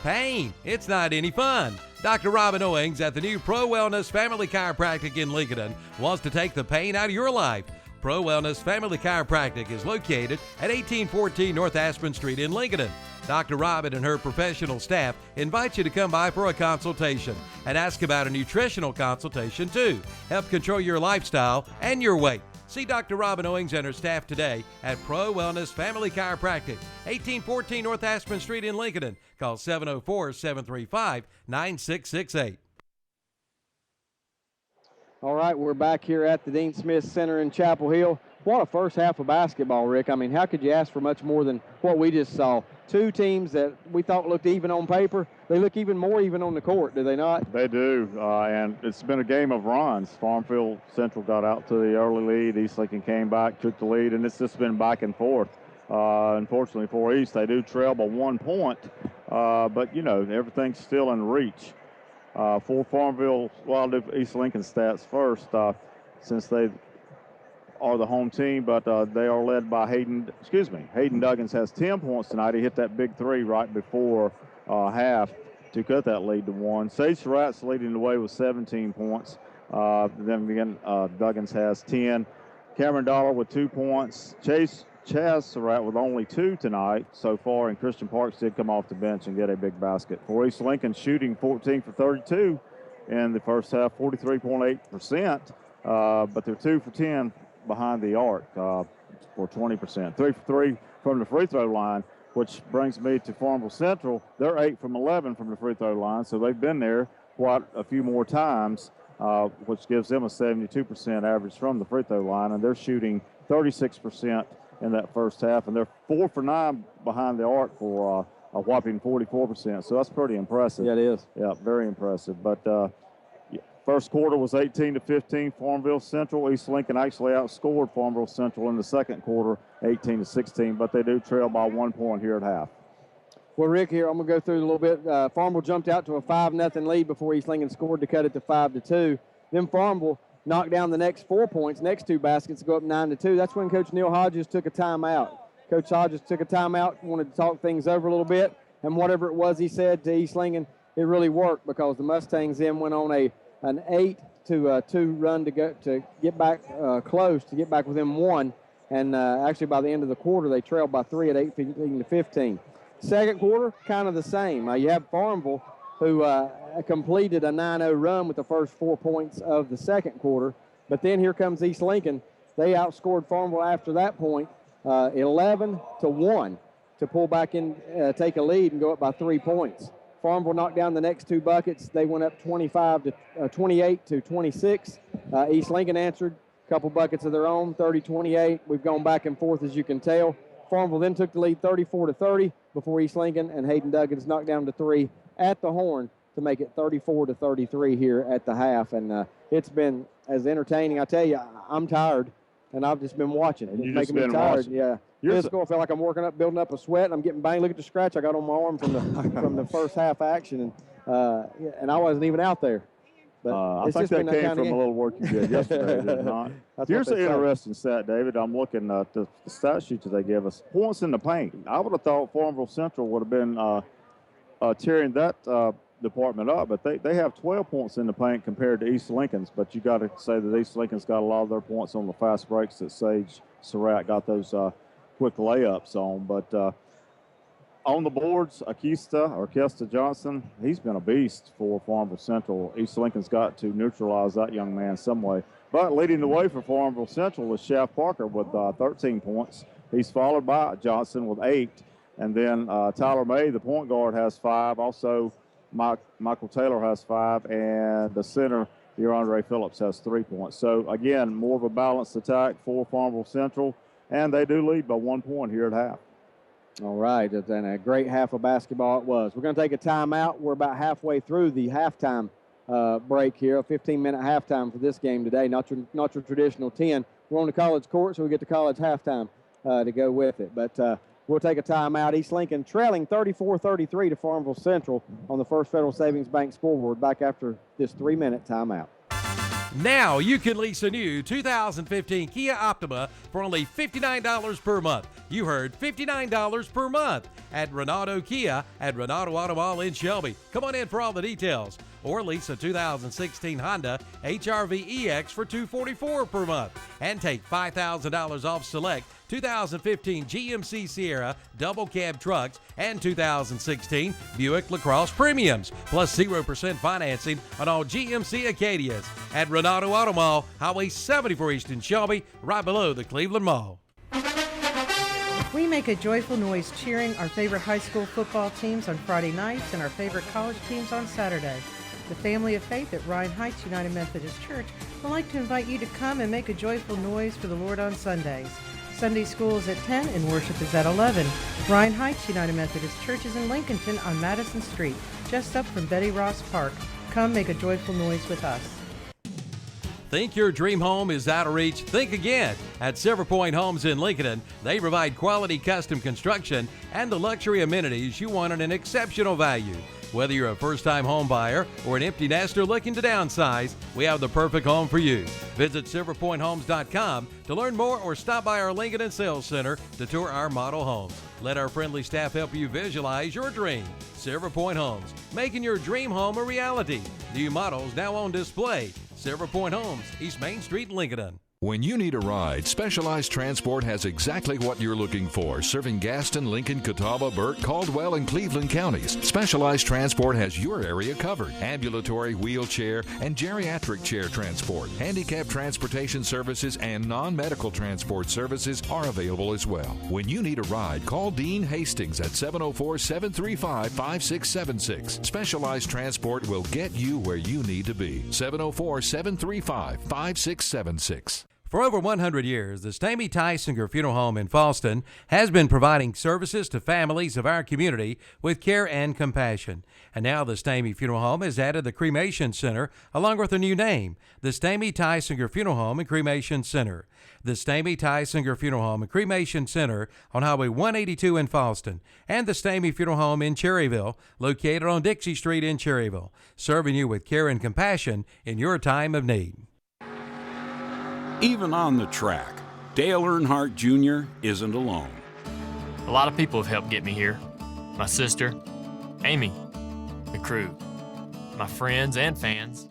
Pain, it's not any fun. Dr. Robin Owings at the new Pro Wellness Family Chiropractic in Lincoln wants to take the pain out of your life. Pro Wellness Family Chiropractic is located at 1814 North Aspen Street in Lincoln. Dr. Robin and her professional staff invite you to come by for a consultation and ask about a nutritional consultation too. Help control your lifestyle and your weight. See Dr. Robin Owings and her staff today at Pro Wellness Family Chiropractic, 1814 North Aspen Street in Lincoln. Call 704-735-9668. All right, we're back here at the Dean Smith Center in Chapel Hill. What a first half of basketball, Rick. I mean, how could you ask for much more than what we just saw? Two teams that we thought looked even on paper. They look even more even on the court, do they not? They do, and it's been a game of runs. FarmVille Central got out to the early lead. East Lincoln came back, took the lead, and it's just been back and forth. Unfortunately for East, they do trail by 1 point, but, you know, everything's still in reach. For FarmVille, well, I'll do East Lincoln stats first, since they are the home team, but they are led by Hayden Duggins has 10 points tonight. He hit that big three right before half to cut that lead to 1. Sage Surratt's leading the way with 17 points. Then again, Duggins has 10. Cameron Dollar with 2 points. Chaz Surratt with only 2 tonight so far, and Christian Parks did come off the bench and get a big basket. For East Lincoln, shooting 14 for 32 in the first half, 43.8%, but they're 2 for 10 behind the arc for 20%. 3 for 3 from the free throw line, which brings me to FarmVille Central. They're 8 from 11 from the free throw line, so they've been there quite a few more times, which gives them a 72% average from the free throw line, and they're shooting 36% in that first half, and they're 4 for 9 behind the arc for a whopping 44%. So that's pretty impressive. Yeah, it is. Yeah, very impressive. But first quarter was 18-15 FarmVille Central. East Lincoln actually outscored FarmVille Central in the second quarter, 18-16, but they do trail by 1 point here at half. Well, Rick, here I'm going to go through a little bit. Farmville jumped out to a 5-0 lead before East Lincoln scored to cut it to 5-2. Then Farmville knocked down the next 4 points, next 2 baskets to go up 9-2. That's when Coach Neil Hodges took a timeout. Coach Hodges took a timeout, wanted to talk things over a little bit, and whatever it was he said to East Lincoln, it really worked because the Mustangs then went on an 8-2 run to get back close, to get back within 1. And actually by the end of the quarter, they trailed by 3 at 18-15. Second quarter, kind of the same. You have Farmville, who completed a 9-0 run with the first 4 points of the second quarter. But then here comes East Lincoln. They outscored Farmville after that point 11-1 to pull back in, take a lead and go up by 3 points. Farmville knocked down the next 2 buckets. They went up 28-26. East Lincoln answered a couple buckets of their own, 30-28. We've gone back and forth, as you can tell. Farmville then took the lead 34-30 before East Lincoln and Hayden Duggins knocked down to 3 at the horn to make it 34-33 here at the half. And it's been as entertaining. I tell you, I'm tired, and I've just been watching. It's making me tired. Watching. Yeah. Physical. I feel like I'm building up a sweat. And I'm getting banged. Look at the scratch I got on my arm from the first half action, and I wasn't even out there. But I think that came from a little work you did yesterday, did it not? Here's an interesting stat, David. I'm looking at the stat sheet that they give us. Points in the paint. I would have thought Farmville Central would have been tearing that department up, but they have 12 points in the paint compared to East Lincoln's. But you got to say that East Lincoln's got a lot of their points on the fast breaks that Sage Surratt got those quick layups on. But on the boards, Orkesta Johnson, he's been a beast for Farmville Central. East Lincoln's got to neutralize that young man some way. But leading the way for Farmville Central was Shaft Parker with 13 points. He's followed by Johnson with 8. And then Tyler May, the point guard, has 5. Also, Michael Taylor has 5. And the center, DeAndre Phillips, has 3 points. So, again, more of a balanced attack for Farmville Central. And they do lead by 1 point here at half. All right, and a great half of basketball it was. We're going to take a timeout. We're about halfway through the halftime break here, a 15-minute halftime for this game today, not your traditional 10. We're on the college court, so we get the college halftime to go with it. But we'll take a timeout. East Lincoln trailing 34-33 to Farmville Central on the First Federal Savings Bank scoreboard back after this 3-minute timeout. Now you can lease a new 2015 Kia Optima for only $59 per month. You heard $59 per month at Renato Kia at Renato Auto Mall in Shelby. Come on in for all the details. or lease a 2016 Honda HR-V EX for $244 per month. And take $5,000 off select 2015 GMC Sierra double cab trucks and 2016 Buick LaCrosse Premiums, plus 0% financing on all GMC Acadias at Renato Auto Mall, Highway 74 East in Shelby, right below the Cleveland Mall. We make a joyful noise cheering our favorite high school football teams on Friday nights and our favorite college teams on Saturday. The family of faith at Ryan Heights United Methodist Church would like to invite you to come and make a joyful noise for the Lord on Sundays. Sunday school is at 10 and worship is at 11. Ryan Heights United Methodist Church is in Lincolnton on Madison Street, just up from Betty Ross Park. Come make a joyful noise with us. Think your dream home is out of reach? Think again. At Silver Point Homes in Lincoln, they provide quality custom construction and the luxury amenities you want at an exceptional value. Whether you're a first-time home buyer or an empty nester looking to downsize, we have the perfect home for you. Visit silverpointhomes.com to learn more or stop by our Lincoln Sales Center to tour our model homes. Let our friendly staff help you visualize your dream. Silver Point Homes, making your dream home a reality. New models now on display. Silver Point Homes, East Main Street, Lincoln. When you need a ride, Specialized Transport has exactly what you're looking for, serving Gaston, Lincoln, Catawba, Burt, Caldwell, and Cleveland counties. Specialized Transport has your area covered. Ambulatory, wheelchair, and geriatric chair transport. Handicap transportation services and non-medical transport services are available as well. When you need a ride, call Dean Hastings at 704-735-5676. Specialized Transport will get you where you need to be. 704-735-5676. For over 100 years, the Stamey Tysinger Funeral Home in Fallston has been providing services to families of our community with care and compassion. And now the Stamey Funeral Home has added the Cremation Center along with a new name, the Stamey Tysinger Funeral Home and Cremation Center. The Stamey Tysinger Funeral Home and Cremation Center on Highway 182 in Fallston, and the Stamey Funeral Home in Cherryville, located on Dixie Street in Cherryville, serving you with care and compassion in your time of need. Even on the track, Dale Earnhardt Jr. isn't alone. A lot of people have helped get me here. My sister, Amy, the crew, my friends and fans,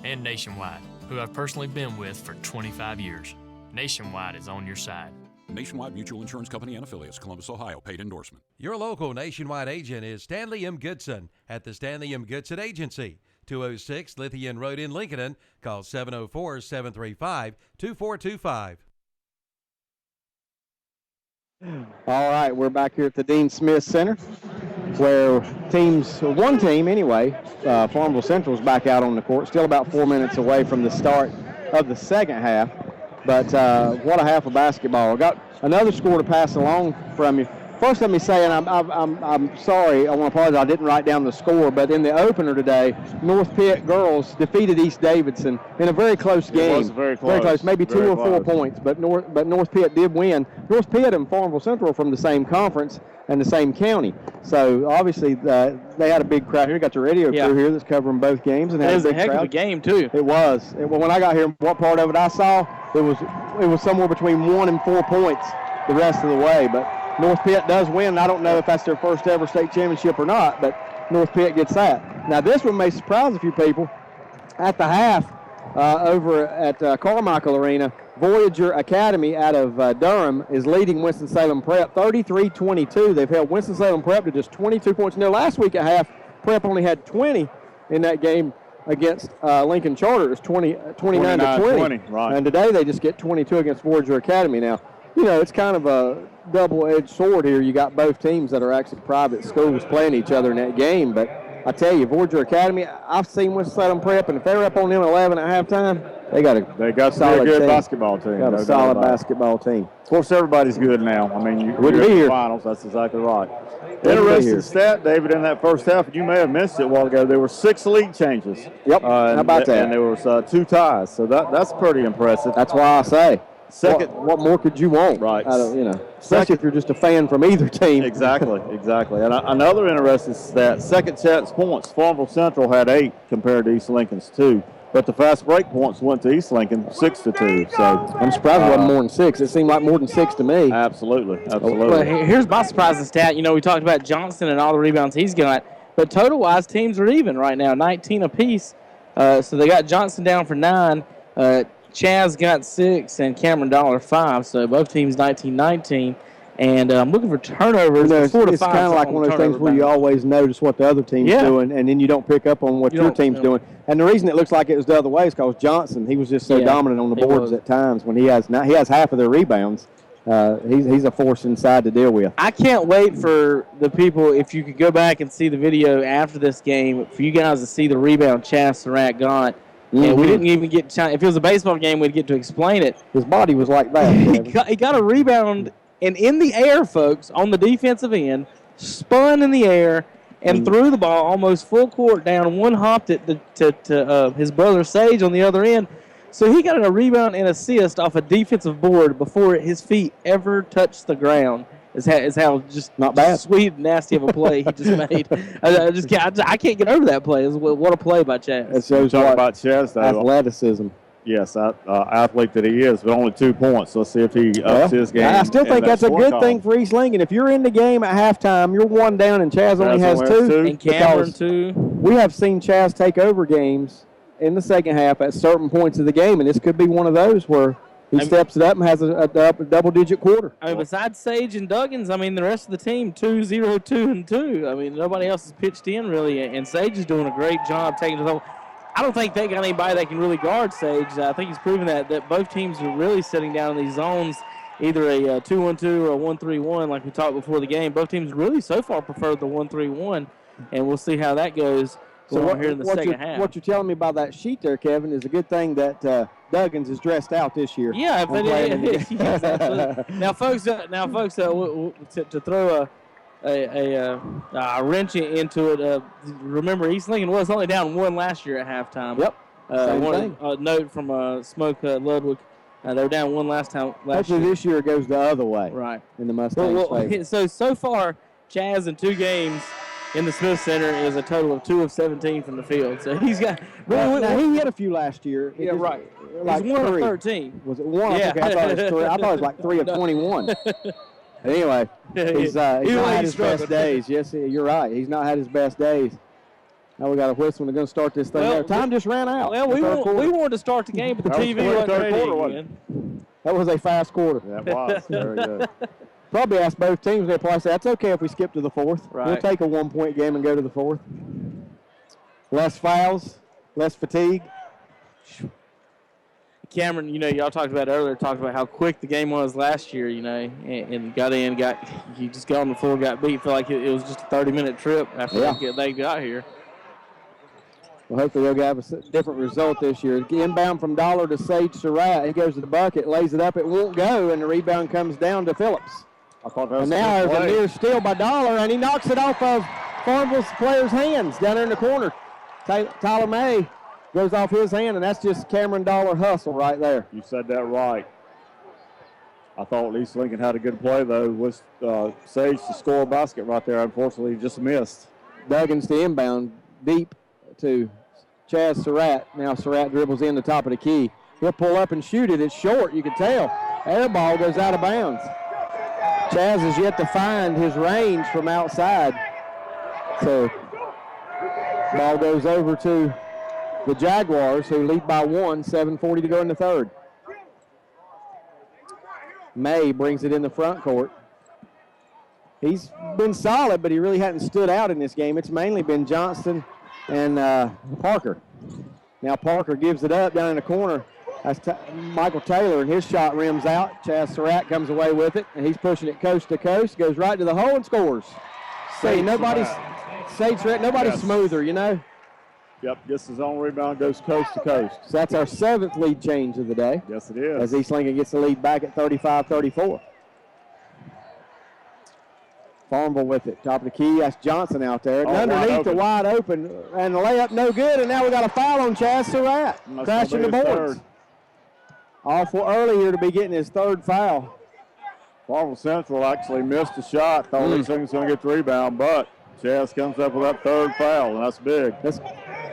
and Nationwide, who I've personally been with for 25 years. Nationwide is on your side. Nationwide Mutual Insurance Company and Affiliates, Columbus, Ohio. Paid endorsement. Your local Nationwide agent is Stanley M. Goodson at the Stanley M. Goodson Agency. 206 Lithian Road in Lincoln. Call 704-735-2425. All right, we're back here at the Dean Smith Center, where one team anyway, FarmVille Central is back out on the court, still about 4 minutes away from the start of the second half. But what a half of basketball. Got another score to pass along from you. First, let me say, and I'm sorry, I want to apologize, I didn't write down the score, but in the opener today, North Pitt girls defeated East Davidson in a very close game. It was very close. Maybe very 2 or 4 close. points, but North Pitt did win. North Pitt and FarmVille Central are from the same conference and the same county. So obviously they had a big crowd here. Got the radio crew here that's covering both games, and it was a a big heck crowd. of a game too. It was. When I got here, what part of it I saw, it was somewhere between 1 and 4 points the rest of the way. But North Pitt does win. I don't know if that's their first ever state championship or not, but North Pitt gets that. Now this one may surprise a few people. At the half, over at Carmichael Arena, Voyager Academy out of Durham is leading Winston-Salem Prep 33-22. They've held Winston-Salem Prep to just 22 points. Now last week at half, Prep only had 20 in that game against Lincoln Charter. It was 29-20. Right. And today they just get 22 against Voyager Academy. Now, you know, it's kind of a double-edged sword here. You got both teams that are actually private schools playing each other in that game. But I tell you, Voyager Academy, I've seen Winston-Salem Prep, and if they're up on them 11 at halftime, they got a solid good basketball team. Got a solid basketball team. Of course, everybody's good now. I mean, you're Wouldn't be in the here. finals. That's exactly right. Interesting stat, David, in that first half, and you may have missed it a while ago, there were 6 league changes. Yep, how about that? And there was 2 ties, so that's pretty impressive. That's why I say. Second, what more could you want? Right. Especially if you're just a fan from either team. Exactly. And another interesting stat, second chance points, FarmVille Central had 8 compared to East Lincoln's 2. But the fast break points went to East Lincoln 6-2. So I'm surprised it wasn't more than 6. It seemed like more than 6 to me. Absolutely. Well, here's my surprising stat. You know, we talked about Johnston and all the rebounds he's got. But total-wise, teams are even right now, 19 apiece. So they got Johnson down for 9. Chaz got 6 and Cameron Dollar 5. So both teams 19-19. And I'm looking for turnovers. It's 4 to 5. It's kind of like one of those things where you always notice what the other team's doing, and then you don't pick up on what your team's doing. And the reason it looks like it was the other way is because Johnson, he was just so dominant on the boards at times when he has half of their rebounds. He's a force inside to deal with. I can't wait for the people, if you could go back and see the video after this game, for you guys to see the rebound Chaz Surratt got. And we didn't even get time. If it was a baseball game, we'd get to explain it. His body was like that. He got a rebound, and in the air, folks, on the defensive end, spun in the air and threw the ball almost full court down. One hopped it to his brother Sage on the other end. So he got a rebound and assist off a defensive board before his feet ever touched the ground. Is how just not bad, sweet and nasty of a play he just made. I can't get over that play. What a play by Chaz. It shows talk about Chaz, though. Athleticism. Yes, athlete that he is, but only 2 points. Let's see if he ups his game. I still think that's a good thing for East Lincoln. If you're in the game at halftime, you're 1 down, and Chaz only has 2. And Cameron 2. We have seen Chaz take over games in the second half at certain points of the game, and this could be one of those where he steps it up and has a double-digit quarter. I mean, besides Sage and Duggins, I mean, the rest of the team, 2, 0, 2, and 2. I mean, nobody else has pitched in, really, and Sage is doing a great job taking it over. I don't think they got anybody that can really guard Sage. I think he's proven that both teams are really sitting down in these zones, either a 2-1-2 or a 1-3-1, like we talked before the game. Both teams really so far prefer the 1-3-1, and we'll see how that goes. So here in the second half. What you're telling me about that sheet there, Kevin, is a good thing that Duggins is dressed out this year. Yeah, yes, absolutely. Now, folks, to throw a wrench into it. Remember, East Lincoln was only down 1 last year at halftime. Yep. Same thing. A note from Smoke Ludwig. They were down 1 last year. Hopefully this year it goes the other way. Right. In the Mustangs' favor. So far, Chaz in 2 games in the Smith Center is a total of 2 of 17 from the field. So he's got. Now, he hit a few last year. Yeah, right. Like it was 1 3. of 13. Was it 1? Yeah. Okay, I thought it was 3. I thought it was like 3 of 21. Anyway, he's not had his best days. Yes, you're right. He's not had his best days. Now we got a whistle. We're going to start this thing out. Time just ran out. Well, we wanted to start the game, but the TV wasn't ready. That was a fast quarter. That was. Very good. Probably asked both teams. They'll probably say, that's okay if we skip to the 4th. Right. We'll take a 1-point game and go to the 4th. Less fouls, less fatigue. Cameron, y'all talked about how quick the game was last year, and got in, you just got on the floor, got beat. Felt like it was just a 30-minute trip after they got here. Well, hopefully they'll have a different result this year. Inbound from Dollar to Sage Surratt. He goes to the bucket, lays it up. It won't go, and the rebound comes down to Phillips. And now there's a near steal by Dollar, and he knocks it off of FarmVille's player's hands down there in the corner. Tyler May goes off his hand, and that's just Cameron Dollar hustle right there. You said that right. I thought East Lincoln had a good play, though, with Sage to score a basket right there. Unfortunately, he just missed. Duggins to inbound deep to Chaz Surratt. Now Surratt dribbles in the top of the key. He'll pull up and shoot it. It's short, you can tell. Air ball goes out of bounds. Chaz has yet to find his range from outside. So ball goes over to the Jaguars, who lead by 1, 7:40 to go in the 3rd. May brings it in the front court. He's been solid, but he really hadn't stood out in this game. It's mainly been Johnston and Parker. Now Parker gives it up down in the corner. That's Michael Taylor, and his shot rims out. Chaz Surratt comes away with it, and he's pushing it coast to coast, goes right to the hole and scores. Sage Surratt, nobody's smoother, Yep, gets his own rebound, goes coast to coast. So that's our 7th lead change of the day. Yes, it is. As East Lincoln gets the lead back at 35-34. FarmVille with it. Top of the key. That's Johnson out there. Underneath the wide open. And the layup no good. And now we got a foul on Chaz Surratt. Crashing the boards. Awful early here to be getting his 3rd foul. FarmVille Central actually missed a shot. Thought East Lincoln's going to get the rebound, but Chaz comes up with that 3rd foul, and that's big. Let's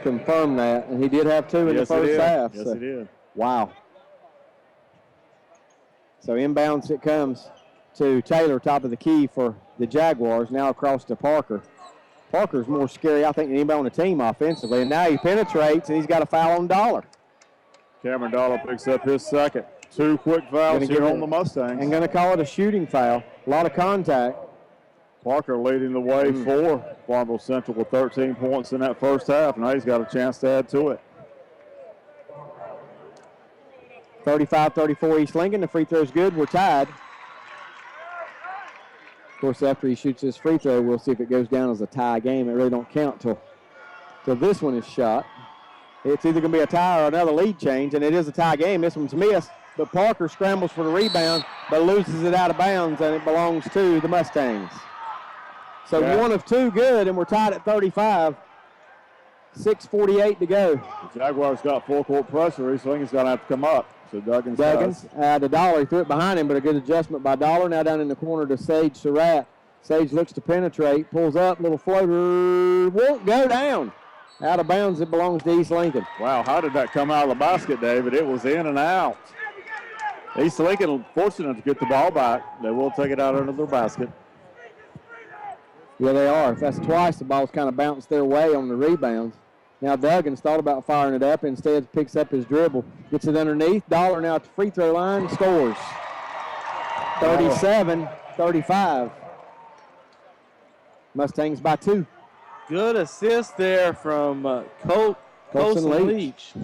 confirm that. And he did have 2 in the first half. Yes, he did. Wow. So inbounds it comes to Taylor, top of the key for the Jaguars. Now across to Parker. Parker's more scary, I think, than anybody on the team offensively. And now he penetrates, and he's got a foul on Dollar. Cameron Dollar picks up his second. 2 quick fouls here on the Mustangs. And going to call it a shooting foul. A lot of contact. Parker leading the way for FarmVille Central with 13 points in that first half. Now he's got a chance to add to it. 35-34 East Lincoln. The free throw's good. We're tied. Of course, after he shoots his free throw, we'll see if it goes down as a tie game. It really don't count till this one is shot. It's either going to be a tie or another lead change, and it is a tie game. This one's missed, but Parker scrambles for the rebound, but loses it out of bounds, and it belongs to the Mustangs. So 1 of 2 good, and we're tied at 35. 6:48 to go. The Jaguars got full court pressure. East Lincoln's going to have to come up. So Duggins to Dollar. He threw it behind him, but a good adjustment by Dollar. Now down in the corner to Sage Surratt. Sage looks to penetrate, pulls up, little floater, won't go down. Out of bounds, it belongs to East Lincoln. Wow, how did that come out of the basket, David? It was in and out. East Lincoln fortunate to get the ball back. They will take it out under their basket. Yeah, they are. If that's twice, the ball's kind of bounced their way on the rebounds. Now Duggins thought about firing it up, instead picks up his dribble, gets it underneath. Dollar now at the free throw line, scores. 37-35. Mustangs by 2. Good assist there from Colson Leach.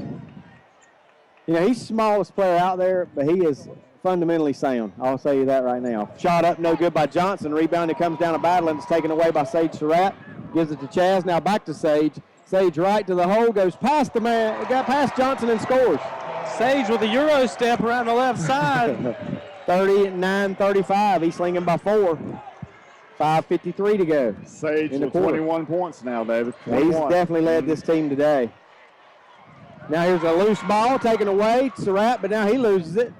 You know, he's the smallest player out there, but he is fundamentally sound. I'll tell you that right now. Shot up, no good by Johnson. Rebound, it comes down to battle, and it's taken away by Sage Surratt. Gives it to Chaz. Now back to Sage. Sage right to the hole, goes past the man, got past Johnson and scores. Sage with a Euro step around the left side. 39-35, East Lincoln by 4. 5:53 to go. Sage with 21 points now, David. 21. He's definitely led this team today. Now here's a loose ball taken away, Surratt, but now he loses it.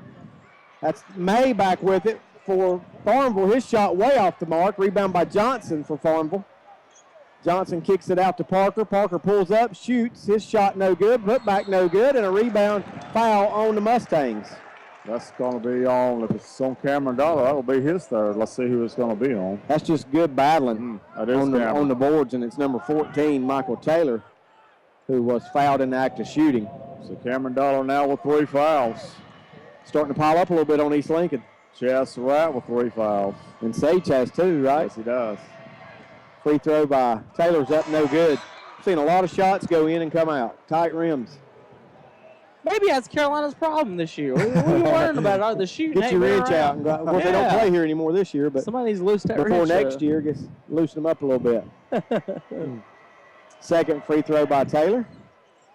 That's May back with it for Farmville. His shot way off the mark. Rebound by Johnson for Farmville. Johnson kicks it out to Parker. Parker pulls up, shoots. His shot no good, put back no good, and a rebound foul on the Mustangs. That's going to be on, if it's on Cameron Dollar, that'll be his third. Let's see who it's going to be on. That's just good battling on the boards, and it's number 14, Michael Taylor, who was fouled in the act of shooting. So Cameron Dollar now with 3 fouls. Starting to pile up a little bit on East Lincoln. Chaz Surratt with 3 fouls. And Sage has 2, right? Yes, he does. Free throw by Taylor's up, no good. Seen a lot of shots go in and come out. Tight rims. Maybe that's Carolina's problem this year. We learned about it. The shooting. Get your wrench out. And of course, they don't play here anymore this year, but somebody needs to loosen that before wrench next year, just loosen them up a little bit. Second free throw by Taylor.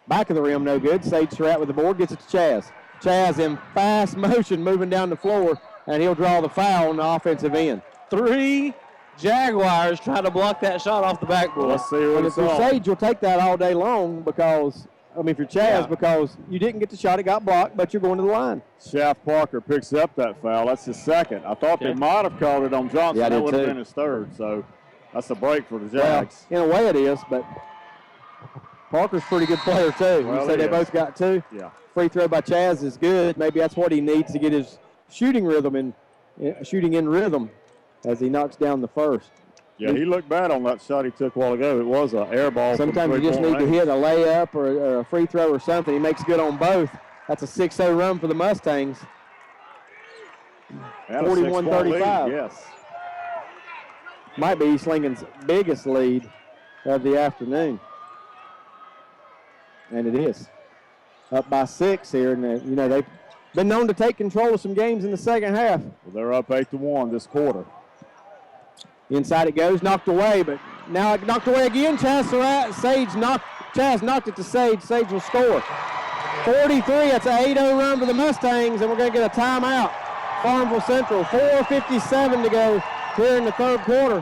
Back of the rim, no good. Sage Surratt with the board, gets it to Chaz. Chaz in fast motion, moving down the floor, and he'll draw the foul on the offensive end. 3 Jaguars trying to block that shot off the backboard. Let's see what And if you're Sage, you'll take that all day long because, if you're Chaz, because you didn't get the shot, it got blocked, but you're going to the line. Shaft Parker picks up that foul. That's his second. I thought they might have called it on Johnson. Yeah, that would have been his third, so that's a break for the Jags. Well, in a way it is, but Parker's a pretty good player, too. Well, you say they both got 2? Yeah. Free throw by Chaz is good. Maybe that's what he needs to get his shooting in rhythm as he knocks down the first. Yeah, he looked bad on that shot he took a while ago. It was an air ball. Sometimes you just need to hit a layup or a free throw or something. He makes good on both. That's a 6-0 run for the Mustangs. 41-35. Yes. Might be East Lincoln's biggest lead of the afternoon. And it is. Up by 6 here. And, they've been known to take control of some games in the second half. Well, they're up 8-1 this quarter. Inside it goes, knocked away, but now it knocked away again. Chaz Surratt, Chaz knocked it to Sage. Sage will score. 43, that's an 8-0 run for the Mustangs, and we're going to get a timeout. Farmville Central, 4:57 to go here in the third quarter.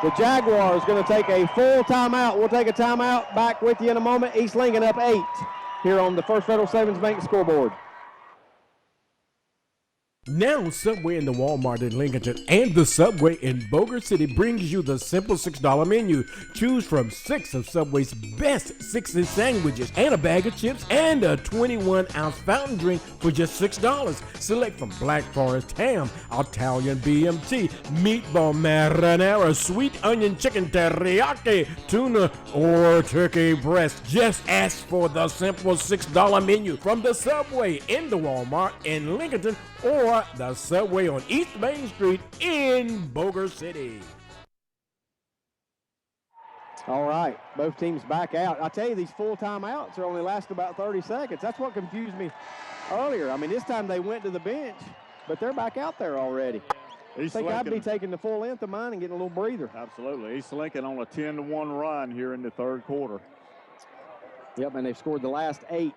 The Jaguars going to take a full timeout. We'll take a timeout. Back with you in a moment. East Lincoln up 8 here on the First Federal Savings Bank scoreboard. Now, Subway in the Walmart in Lincoln and the Subway in Boger City brings you the simple $6 menu. Choose from 6 of Subway's best 6-inch sandwiches and a bag of chips and a 21-ounce fountain drink for just $6. Select from Black Forest ham, Italian BMT, meatball marinara, sweet onion chicken teriyaki, tuna, or turkey breast. Just ask for the simple $6 menu from the Subway in the Walmart in Lincoln or the Subway on East Main Street in Boger City. All right, both teams back out. I tell you, these full timeouts are only last about 30 seconds. That's what confused me earlier. I mean, this time they went to the bench, but they're back out there already. I think I'd be taking the full length of mine and getting a little breather. Absolutely. East Lincoln on a 10-1 run here in the third quarter. Yep, and they've scored the last 8.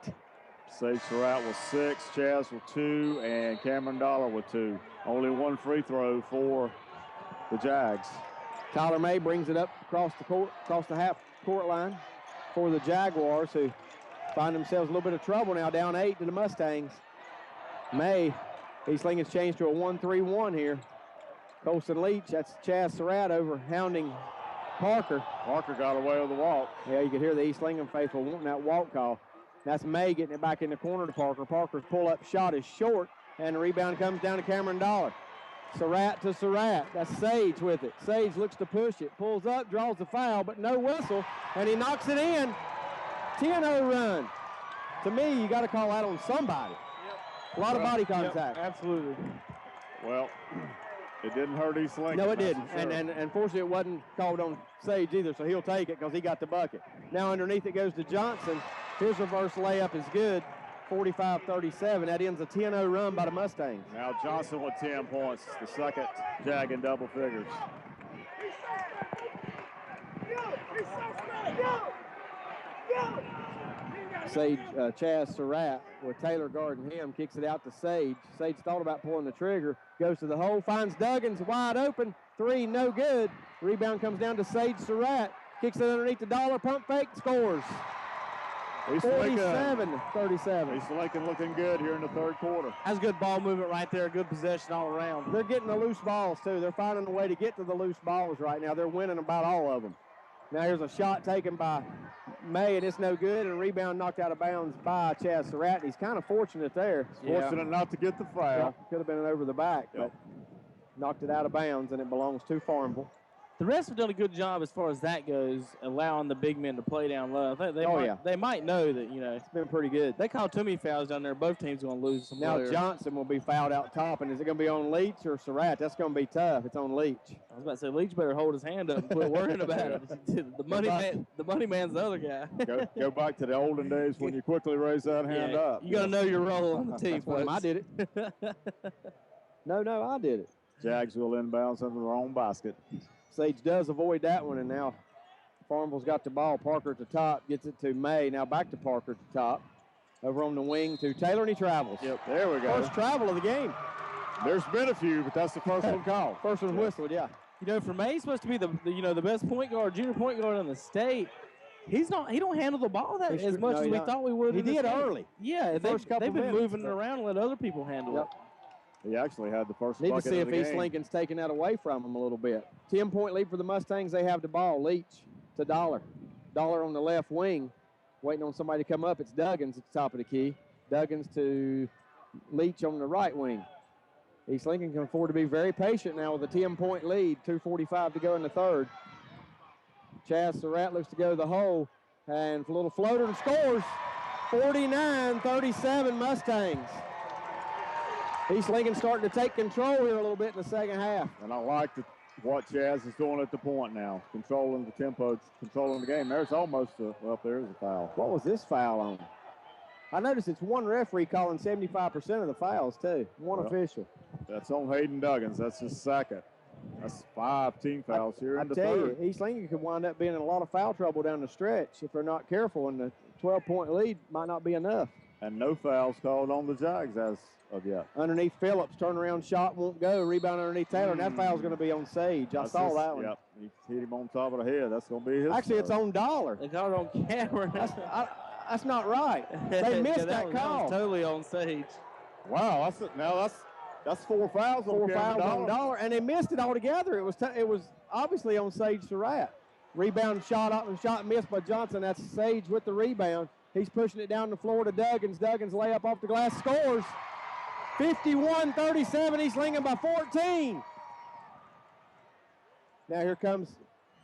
Sage Surratt with 6, Chaz with 2, and Cameron Dollar with 2. Only one free throw for the Jags. Tyler May brings it up across the court, across the half court line for the Jaguars, who find themselves a little bit of trouble now, down 8 to the Mustangs. May, East Lincoln's changed to a 1-3-1 here. Colson Leach, that's Chaz Surratt over hounding Parker. Parker got away with the walk. Yeah, you could hear the East Lincoln faithful wanting that walk call. That's May getting it back in the corner to Parker. Parker's pull-up shot is short, and the rebound comes down to Cameron Dollar. Surratt to Surratt. That's Sage with it. Sage looks to push it, pulls up, draws the foul, but no whistle, and he knocks it in. 10-0 run. To me, you got to call that on somebody. A lot of body contact. Absolutely. Well, it didn't hurt East Lincoln. No, it didn't. Sure. And unfortunately, it wasn't called on Sage either, so he'll take it because he got the bucket. Now underneath it goes to Johnson. His reverse layup is good, 45-37. That ends a 10-0 run by the Mustangs. Now Johnson with 10 points, the second Jag in double figures. Sage, Chaz Surratt with Taylor guarding him, kicks it out to Sage. Sage thought about pulling the trigger, goes to the hole, finds Duggins wide open. 3, no good. Rebound comes down to Sage Surratt, kicks it underneath the Dollar, pump fake, scores. 47-37. East Lincoln looking good here in the third quarter. That's good ball movement right there. Good possession all around. They're getting the loose balls, too. They're finding a way to get to the loose balls right now. They're winning about all of them. Now here's a shot taken by May, and it's no good, and a rebound knocked out of bounds by Chaz Surratt. He's kind of fortunate there. Fortunate not to get the foul. Yeah, could have been an over the back, but knocked it out of bounds, and it belongs to FarmVille. The refs have done a good job as far as that goes, allowing the big men to play down low. I think they might know that, it's been pretty good. They call too many fouls down there. Both teams are going to lose some Now players. Johnson will be fouled out top, and is it going to be on Leach or Surratt? That's going to be tough. It's on Leach. I was about to say, Leach better hold his hand up and quit worrying about it. The money man's the other guy. go back to the olden days when you quickly raise that hand up. You got to know your role on the team. I did it. No, I did it. Jags will inbounds under their own basket. Sage does avoid that one, and now FarmVille's got the ball. Parker at the top, gets it to May. Now back to Parker at the top. Over on the wing to Taylor, and he travels. Yep, there we go. First travel of the game. There's been a few, but that's the first one called. First one whistled, yeah. For May, he's supposed to be the best point guard, junior point guard in the state. He don't handle the ball as much as we thought we would. He did early. Yeah, they've been moving it around and let other people handle it. He actually had the first Need to bucket see of if the East game. Lincoln's taking that away from them a little bit. 10-point lead for the Mustangs. They have the ball. Leach to Dollar. Dollar on the left wing, waiting on somebody to come up. It's Duggins at the top of the key. Duggins to Leach on the right wing. East Lincoln can afford to be very patient now with a 10-point lead. 2:45 to go in the third. Chaz Surratt looks to go to the hole, and a little floater and scores. 49-37 Mustangs. East Lincoln starting to take control here a little bit in the second half. And I like what Chaz is doing at the point now, controlling the tempo, controlling the game. There's almost there's a foul. What was this foul on? I noticed it's one referee calling 75% of the fouls, too. One official. That's on Hayden Duggins. That's his second. That's 5 team fouls here in the third. I tell you, East Lincoln could wind up being in a lot of foul trouble down the stretch if they're not careful, and the 12-point lead might not be enough. And no fouls called on the Jags as of yet. Underneath Phillips, turnaround shot won't go. Rebound underneath Taylor, and that foul's going to be on Sage. I saw that one. Yep, he hit him on top of the head. That's going to be his. Actually, it's on Dollar. They got it on camera. That's not right. They missed that call. That was totally on Sage. Wow, That's 4 fouls on 4 Cameron fouls on Dollar. Dollar, and they missed it altogether. It was obviously on Sage Surratt. Rebound, shot missed by Johnson. That's Sage with the rebound. He's pushing it down the floor to Duggins. Duggins layup off the glass, scores. 51-37, East Lincoln by 14. Now here comes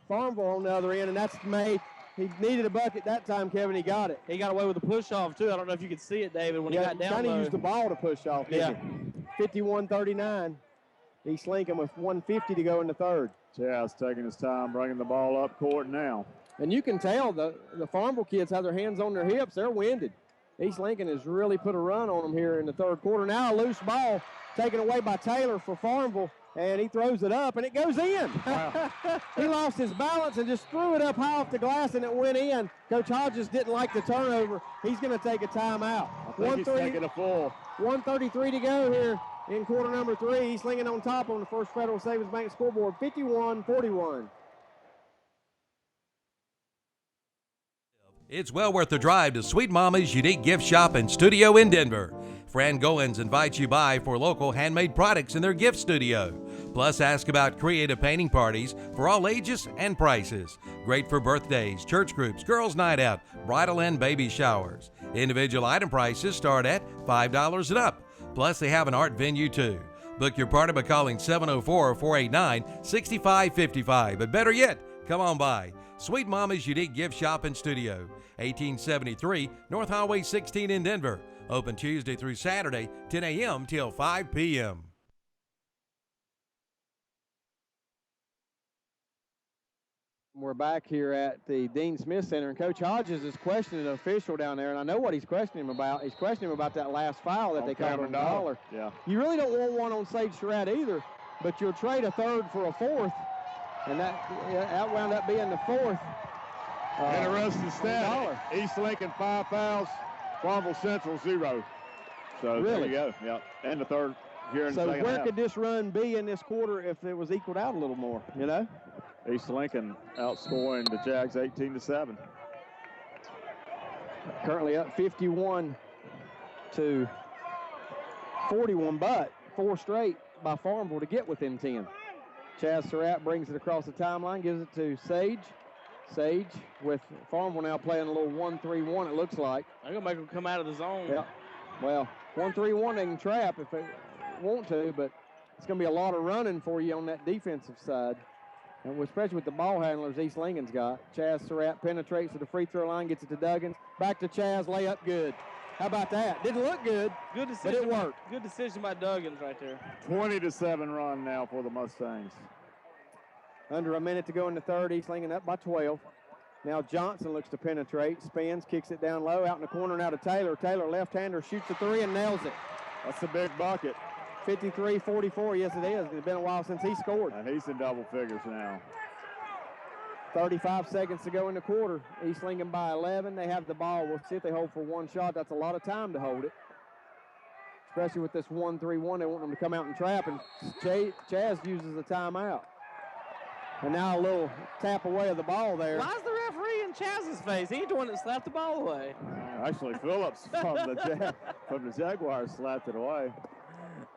Farmville on the other end, and that's May. He needed a bucket that time, Kevin. He got it. He got away with the push-off, too. I don't know if you could see it, David, when he got down Kind low. of used the ball to push off, didn't he? 51-39. East Lincoln with 1:50 to go in the third. Chaz taking his time, bringing the ball up court now. And you can tell the Farmville kids have their hands on their hips. They're winded. East Lincoln has really put a run on them here in the third quarter. Now a loose ball taken away by Taylor for Farmville, and he throws it up, and it goes in. Wow. He lost his balance and just threw it up high off the glass, and it went in. Coach Hodges didn't like the turnover. He's going to take a timeout. I think he's taking a full. 1:33 to go here in quarter number 3. East Lincoln on top on the First Federal Savings Bank scoreboard, 51-41. It's well worth the drive to Sweet Mama's Unique Gift Shop and Studio in Denver. Fran Goins invites you by for local handmade products in their gift studio. Plus, ask about creative painting parties for all ages and prices. Great for birthdays, church groups, girls' night out, bridal and baby showers. Individual item prices start at $5 and up. Plus, they have an art venue too. Book your party by calling 704-489-6555. But better yet, come on by. Sweet Mama's Unique Gift Shop and Studio, 1873 North Highway 16 in Denver. Open Tuesday through Saturday, 10 a.m. till 5 p.m. We're back here at the Dean Smith Center, and Coach Hodges is questioning an official down there, and I know what he's questioning him about. He's questioning him about that last foul that they called on Dollar. Yeah. You really don't want one on Sage Surratt either, but you'll trade a third for a fourth, and that wound up being the fourth. Interesting stat. East Lincoln 5 fouls, Farmville Central 0. So really? There you go. Yeah. And the third here in the second where half. could this run be in this quarter if it was equaled out a little more, you know? East Lincoln outscoring the Jags 18-7. Currently up 51-41, but 4 straight by Farmville to get within 10. Chaz Surratt brings it across the timeline, gives it to Sage. Sage with Farmville now playing a little 1-3-1, it looks like. They're going to make them come out of the zone. Yeah. Well, 1-3-1 they can trap if they want to, but it's going to be a lot of running for you on that defensive side. And especially with the ball handlers East Lincoln's got. Chaz Surratt penetrates to the free throw line, gets it to Duggins. Back to Chaz, layup good. How about that? Didn't look good, Good decision, but it worked. Good decision by Duggins right there. 20-7 run now for the Mustangs. Under a minute to go in the third. East Lincoln up by 12. Now Johnson looks to penetrate, spins, kicks it down low, out in the corner now to Taylor. Taylor, left-hander, shoots a 3 and nails it. That's a big bucket. 53-44, yes it is. It's been a while since he scored. And he's in double figures now. 35 seconds to go in the quarter. East Lincoln by 11. They have the ball. We'll see if they hold for one shot. That's a lot of time to hold it. Especially with this 1-3-1, they want them to come out and trap, and Chaz uses a timeout. And now a little tap away of the ball there. Why is the referee in Chaz's face? He's the one that slapped the ball away. Actually, Phillips from the Jaguars slapped it away.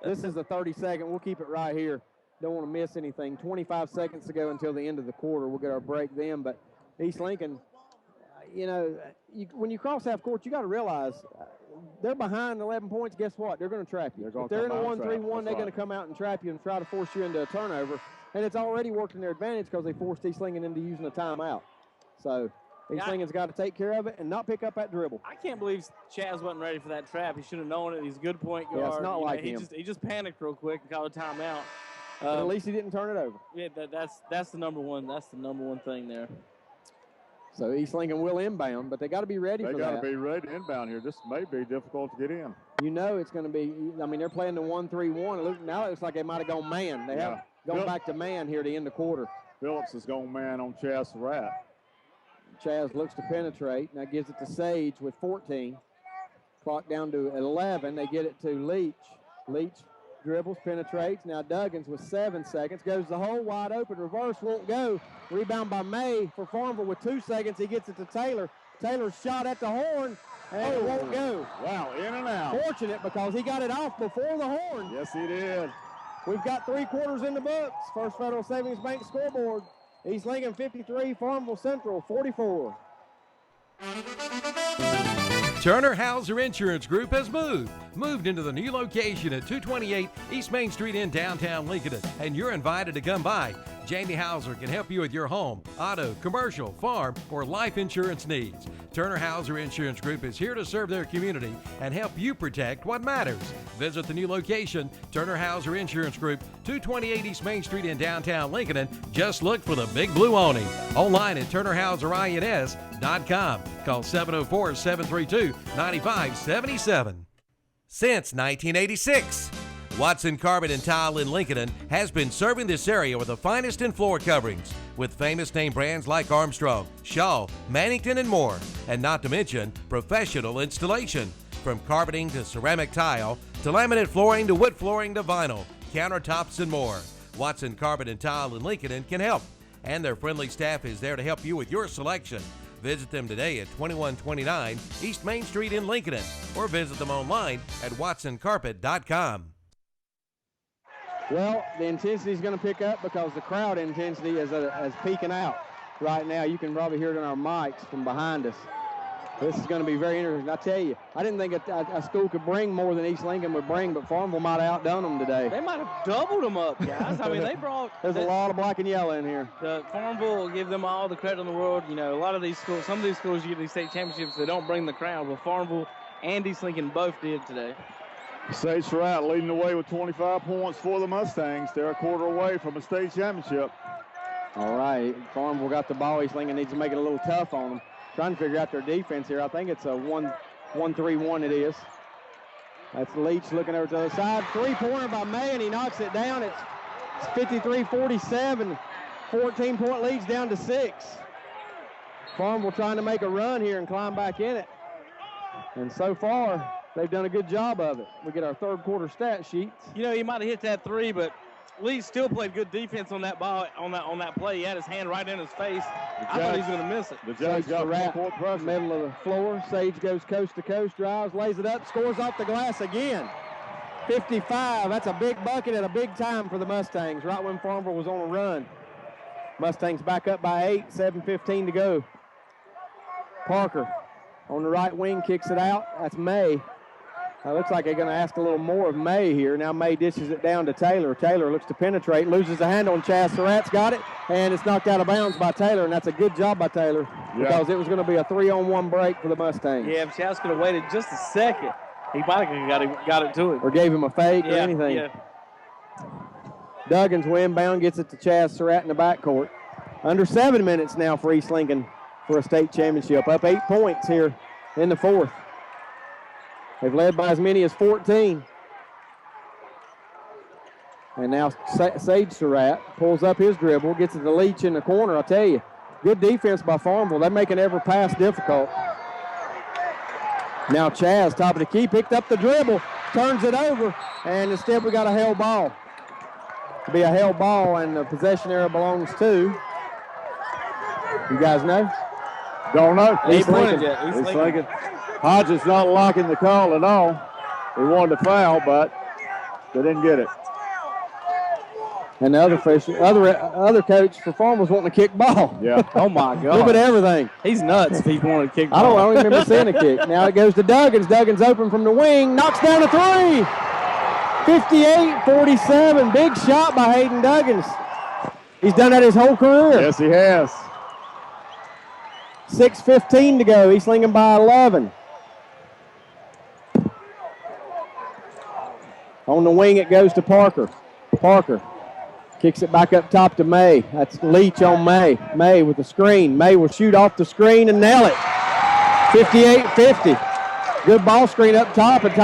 This is the 32nd. We'll keep it right here. Don't want to miss anything. 25 seconds to go until the end of the quarter. We'll get our break then. But East Lincoln, you know, when you cross half court, you got to realize they're behind 11 points. Guess what? They're going to trap you. If they're in a 1-3-1, they're going to come out and trap you and try to force you into a turnover. And it's already worked in their advantage because they forced East Lincoln into using a timeout. So East Lincoln's got to take care of it and not pick up that dribble. I can't believe Chaz wasn't ready for that trap. He should have known it. He's a good point guard. Yeah, it's not like him. He just panicked real quick and called a timeout. But at least he didn't turn it over. Yeah, that's the number one. That's the number one thing there. So East Lincoln will inbound, but they got to be ready for that. They got to be ready to inbound here. This may be difficult to get in. You know it's going to be. I mean, they're playing the 1-3-1. Now it looks like they might have gone man. They have gone back to man here to end the quarter. Phillips is going man on Chaz Surratt. Chaz looks to penetrate. Now gives it to Sage with 14. Clock down to 11. They get it to Leach. Leach dribbles, penetrates. Now Duggins with 7 seconds. Goes the hole wide open. Reverse won't go. Rebound by May for Farmville with 2 seconds. He gets it to Taylor. Taylor's shot at the horn. And it won't go. Wow, in and out. Fortunate because he got it off before the horn. Yes, he did. We've got 3 quarters in the books. First Federal Savings Bank scoreboard. East Lincoln 53, FarmVille Central 44. Turner Hauser Insurance Group has moved into the new location at 228 East Main Street in downtown Lincoln, and you're invited to come by. Jamie Hauser can help you with your home, auto, commercial, farm, or life insurance needs. Turner Hauser Insurance Group is here to serve their community and help you protect what matters. Visit the new location, Turner Hauser Insurance Group, 228 East Main Street in downtown Lincoln, and just look for the big blue awning. Online at turnerhauserins.com. Call 704-732-9577. Since 1986, Watson Carpet and Tile in Lincoln has been serving this area with the finest in floor coverings, with famous name brands like Armstrong, Shaw, Mannington, and more. And not to mention professional installation, from carpeting to ceramic tile to laminate flooring to wood flooring to vinyl, countertops, and more. Watson Carpet and Tile in Lincoln can help, and their friendly staff is there to help you with your selection. Visit them today at 2129 East Main Street in Lincoln, or visit them online at watsoncarpet.com. Well, the intensity is going to pick up because the crowd intensity is peaking out right now. You can probably hear it on our mics from behind us. This is going to be very interesting. I tell you, I didn't think a school could bring more than East Lincoln would bring, but FarmVille might have outdone them today. They might have doubled them up, guys. I mean, they brought... There's a lot of black and yellow in here. The FarmVille will give them all the credit in the world. You know, a lot of these schools, some of these schools you get these state championships, they don't bring the crowd. Well, FarmVille and East Lincoln both did today. Sage Surratt leading the way with 25 points for the Mustangs. They're a quarter away from a state championship. All right, FarmVille got the ball. East Lincoln needs to make it a little tough on them. Trying to figure out their defense here. I think it's a 1-3-1 it is. That's Leach looking over to the other side. 3-pointer by May, and he knocks it down. It's 53-47. 14-point leads down to 6. FarmVille trying to make a run here and climb back in it. And so far, they've done a good job of it. We get our third quarter stat sheets. You know, he might have hit that 3, but Lee still played good defense on that ball, on that play. He had his hand right in his face. I thought he was going to miss it. The Judge got full pressure. Middle of the floor. Sage goes coast to coast, drives, lays it up, scores off the glass again. 55. That's a big bucket at a big time for the Mustangs, right when FarmVille was on a run. Mustangs back up by 8, 7:15 to go. Parker on the right wing kicks it out. That's May. Looks like they're going to ask a little more of May here. Now May dishes it down to Taylor. Taylor looks to penetrate, loses the handle, and Chaz Surratt's got it, and it's knocked out of bounds by Taylor, and that's a good job by Tayller because it was going to be a 3-on-1 break for the Mustangs. Yeah, if Chaz could have waited just a second, he might have got it to him. Or gave him a fake or anything. Yeah. Duggins inbound, gets it to Chaz Surratt in the backcourt. Under 7 minutes now for East Lincoln for a state championship. Up 8 points here in the fourth. They've led by as many as 14. And now Sage Surratt pulls up his dribble, gets it to Leach in the corner. I'll tell you, good defense by FarmVille. They're making every pass difficult. Now Chaz, top of the key, picked up the dribble, turns it over, and instead we got a held ball. It'll be a held ball, and the possession area belongs to, you guys know? Don't know. East Lincoln. East Lincoln. Hodges not locking the call at all. He wanted to foul, but they didn't get it. And the other coach for FarmVille was wanting to kick ball. Yeah. Oh, my God. A little bit of everything. He's nuts if he wanted to kick I ball. don't remember seeing a kick. Now it goes to Duggins. Duggins open from the wing. Knocks down a 3. 58-47. Big shot by Hayden Duggins. He's done that his whole career. Yes, he has. 6:15 to go. East Lincoln by 11. On the wing it goes to Parker. Parker kicks it back up top to May. That's Leach on May. May with the screen. May will shoot off the screen and nail it. 58-50. Good ball screen up top, and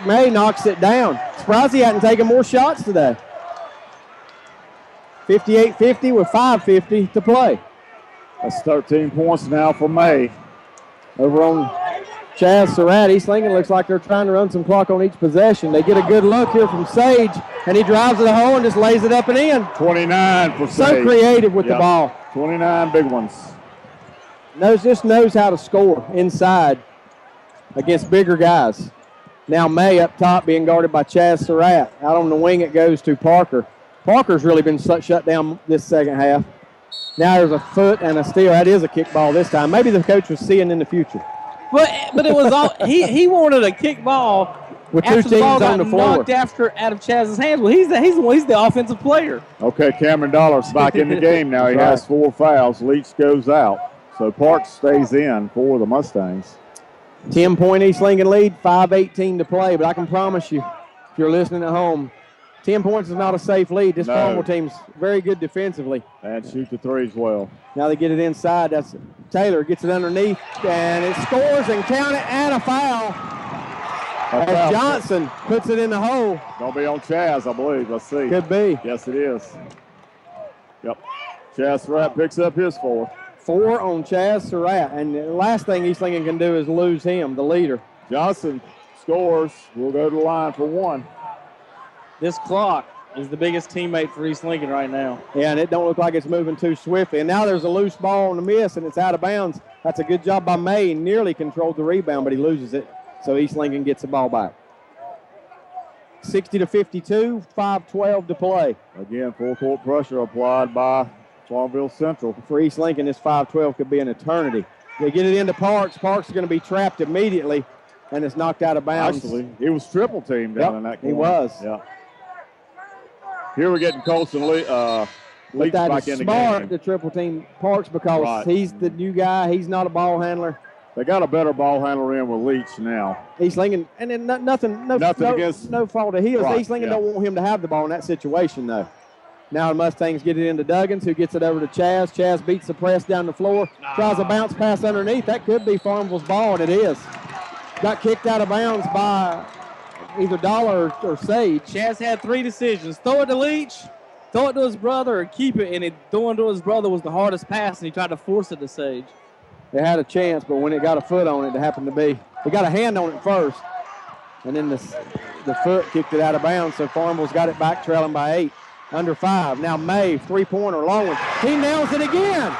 May knocks it down. Surprised he hadn't taken more shots today. 58-50 with 5:50 to play. That's 13 points now for May. Over on Chaz Surratt, East Lincoln looks like they're trying to run some clock on each possession. They get a good look here from Sage, and he drives to the hole and just lays it up and in. 29 for Sage. So creative with the ball. 29 big ones. Just knows how to score inside. against bigger guys. Now May up top being guarded by Chaz Surratt. Out on the wing it goes to Parker. Parker's really been shut down this second half. Now there's a foot and a steal. That is a kick ball this time. Maybe the coach was seeing in the future. But it was all he wanted a kick ball with after two the ball teams on got the floor. knocked out of Chaz's hands. Well, he's the offensive player. Okay, Cameron Dollar's back in the game now. He has 4 fouls. Leach goes out. So Parks stays in for the Mustangs. 10-point East Lincoln lead, 5:18 to play. But I can promise you, if you're listening at home, 10 points is not a safe lead. This Farmville team's very good defensively. And shoot the threes well. Now they get it inside. That's Taylor gets it underneath, and it scores and count it, and a foul. As Johnson puts it in the hole. Gonna be on Chaz, I believe. Let's see. Could be. Yes, it is. Yep. Chaz Surratt picks up his 4. 4 on Chaz Surratt. And the last thing East Lincoln can do is lose him, the leader. Johnson scores. We'll go to the line for 1. This clock is the biggest teammate for East Lincoln right now. Yeah, and it don't look like it's moving too swiftly. And now there's a loose ball on the miss, and it's out of bounds. That's a good job by May. He nearly controlled the rebound, but he loses it. So East Lincoln gets the ball back. 60-52, 5:12 to play. Again, full court pressure applied by FarmVille Central. For East Lincoln, this 5:12 could be an eternity. They get it into Parks. Parks is going to be trapped immediately, and it's knocked out of bounds. Actually, he was triple teamed down in that corner. He was. Yeah. Here we're getting Colson Leach back in the game. The triple team Parks because he's the new guy. He's not a ball handler. They got a better ball handler in with Leach now. East Lincoln, and then no fault of his. East Lincoln don't want him to have the ball in that situation, though. Now the Mustangs get it into Duggins, who gets it over to Chaz. Chaz beats the press down the floor, tries a bounce pass underneath. That could be Farmville's ball, and it is. Got kicked out of bounds by either Dollar or Sage. Chaz had 3 decisions: throw it to Leach, throw it to his brother, or keep it. And throwing to his brother was the hardest pass, and he tried to force it to Sage. They had a chance, but when it got a foot on it, it happened to be. They got a hand on it first, and then the foot kicked it out of bounds, so Farmville's got it back, trailing by 8. Under 5. Now May, 3-pointer, long one. He nails it again.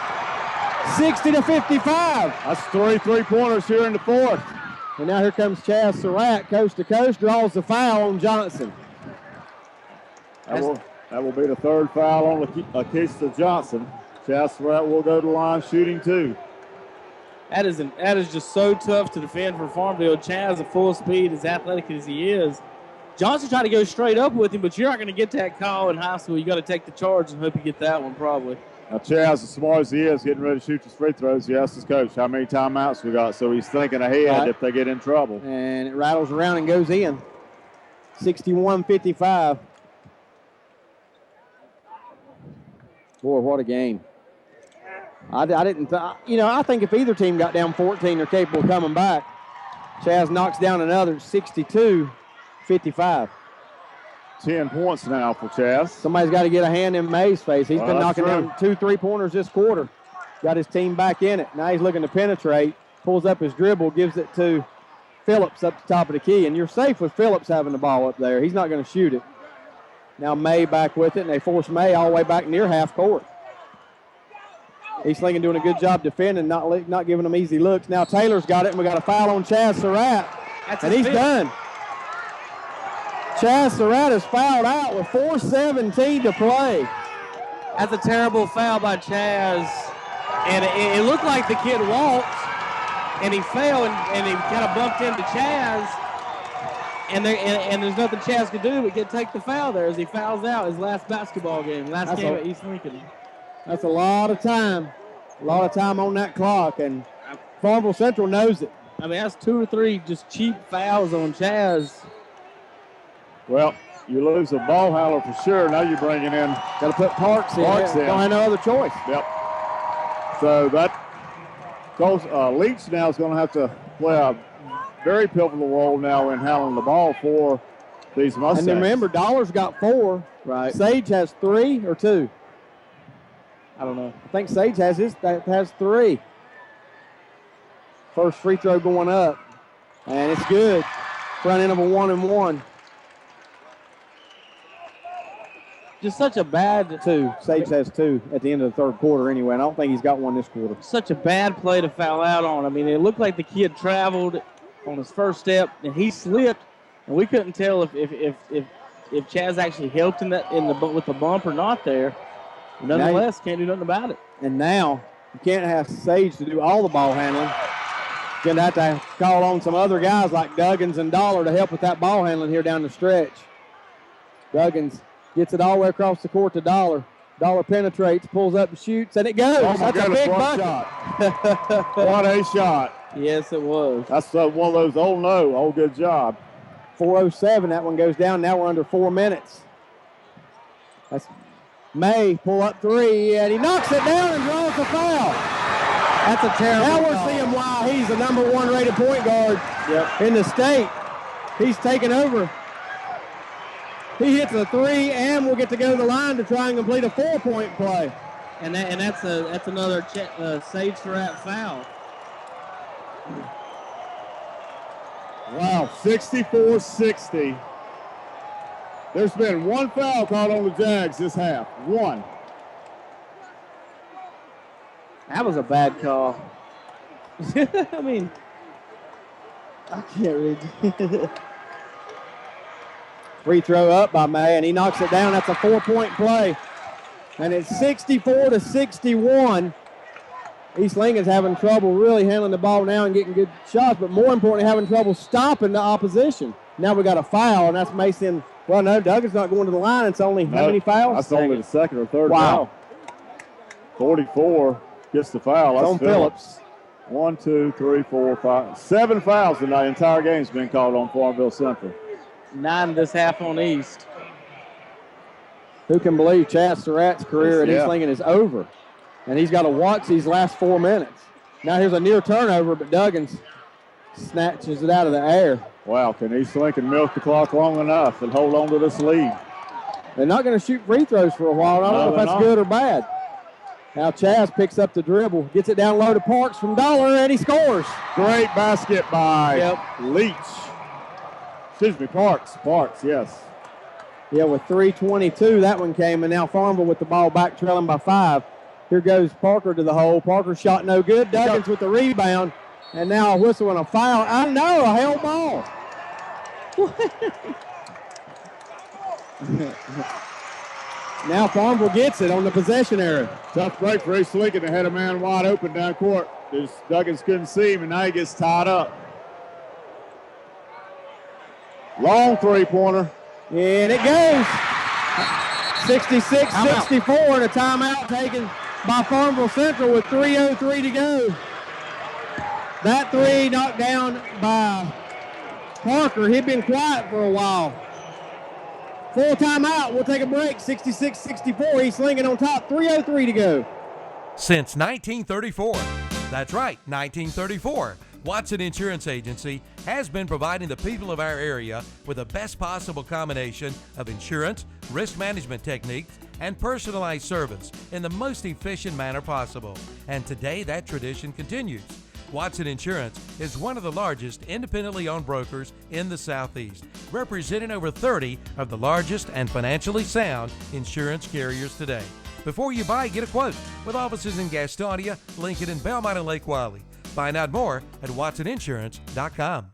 60-55. That's 3 3-pointers here in the 4th. And now here comes Chaz Surratt, coast to coast, draws the foul on Johnson. That will be the 3rd foul on Lakeisha Johnson. Chaz Surratt will go to the line shooting 2. That is just so tough to defend for Farmville. Chaz at full speed, as athletic as he is. Johnson tried to go straight up with him, but you're not going to get that call in high school. You got to take the charge and hope you get that one probably. Now Chaz, as smart as he is, getting ready to shoot his free throws, he asked his coach how many timeouts we got, so he's thinking ahead if they get in trouble. And it rattles around and goes in. 61-55. Boy, what a game. I think if either team got down 14, they're capable of coming back. Chaz knocks down another 62-55. 10 points now for Chaz. Somebody's got to get a hand in May's face. He's been knocking down 2 3-pointers this quarter. Got his team back in it. Now he's looking to penetrate. Pulls up his dribble, gives it to Phillips up the top of the key. And you're safe with Phillips having the ball up there. He's not going to shoot it. Now May back with it, and they force May all the way back near half court. East Lincoln doing a good job defending, not giving them easy looks. Now Taylor's got it, and we got a foul on Chaz Surratt. And he's done. Chaz Surratt is fouled out with 4:17 to play. That's a terrible foul by Chaz. And it looked like the kid walked, and he fell, and he kind of bumped into Chaz. And there's nothing Chaz could do but take the foul there as he fouls out his last basketball game, game at East Lincoln. That's a lot of time. A lot of time on that clock, and Farmville Central knows it. I mean, that's 2 or 3 just cheap fouls on Chaz. Well, you lose a ball handler for sure. Now you're bringing in. Got to put Parks in. Don't have no other choice. Yep. So that goes. Leach now is going to have to play a very pivotal role now in handling the ball for these Mustangs. And remember, Dollar's got 4. Right. Sage has 3 or 2. I don't know. I think Sage has 3. First free throw going up, and it's good. Front end of a 1-and-1. Just such a bad 2. Sage has 2 at the end of the 3rd quarter anyway, and I don't think he's got one this quarter. Such a bad play to foul out on. I mean, it looked like the kid traveled on his first step, and he slipped, and we couldn't tell if Chaz actually helped with the bump or not there. Nonetheless, can't do nothing about it. And now you can't have Sage to do all the ball handling. You're going to have to call on some other guys like Duggins and Dollar to help with that ball handling here down the stretch. Duggins gets it all the way across the court to Dollar. Dollar penetrates, pulls up and shoots, and it goes. Oh my That's goodness, a big what bucket. shot. What a shot. Yes, it was. That's one of those, oh no, oh good job. 4:07, that one goes down. Now we're under 4 minutes. That's May, pull up three, and he knocks it down and draws the foul. That's a terrible Now we're call. seeing why he's the number 1 rated point guard in the state. He's taken over. He hits a three and will get to go to the line to try and complete a 4-point play. And that's another Sage Surratt foul. Wow, 64-60. There's been one foul called on the Jags this half. One. That was a bad call. I mean, I can't read. Free throw up by May, and he knocks it down. That's a 4-point play. And it's 64-61. East Lincoln's having trouble really handling the ball now and getting good shots, but more importantly, having trouble stopping the opposition. Now we got a foul, and that's Mason. Well, no, Duggan's not going to the line. It's only how many fouls? That's only the second or third Wow. foul. 44 gets the foul. It's That's on Phillips. 1, 2, 3, 4, 5. 7 fouls tonight. The entire game's been called on FarmVille Central. 9 this half on East. Who can believe Chaz Surratt's career at Yeah. East Lincoln is over? And he's got to watch these last 4 minutes. Now here's a near turnover, but Duggins snatches it out of the air. Wow, can East Lincoln milk the clock long enough and hold on to this lead? They're not going to shoot free throws for a while. I don't know if they're that's not. good or bad. Now Chaz picks up the dribble, gets it down low to Parks from Dollar, and he scores. Great basket by Yep. Leach. Excuse me, Parks. Parks, yes. Yeah, with 3:22, that one came, and now FarmVille with the ball back, trailing by 5. Here goes Parker to the hole. Parker shot no good. Duggins with the rebound, and now a whistle and a foul. I know, a held ball. Now FarmVille gets it on the possession area. Tough break for East Lincoln. They had a man wide open down court. Duggins couldn't see him, and now he gets tied up. Long three-pointer. And it goes. 66-64, and a timeout taken by FarmVille Central with 3:03 to go. That three knocked down by Parker. He'd been quiet for a while. Full timeout. We'll take a break. 66-64. East Lincoln on top. 3:03 to go. Since 1934. That's right, 1934. Watson Insurance Agency has been providing the people of our area with the best possible combination of insurance, risk management techniques, and personalized service in the most efficient manner possible. And today that tradition continues. Watson Insurance is one of the largest independently owned brokers in the Southeast, representing over 30 of the largest and financially sound insurance carriers today. Before you buy, get a quote with offices in Gastonia, Lincoln, and Belmont and Lake Wylie. Find out more at WatsonInsurance.com.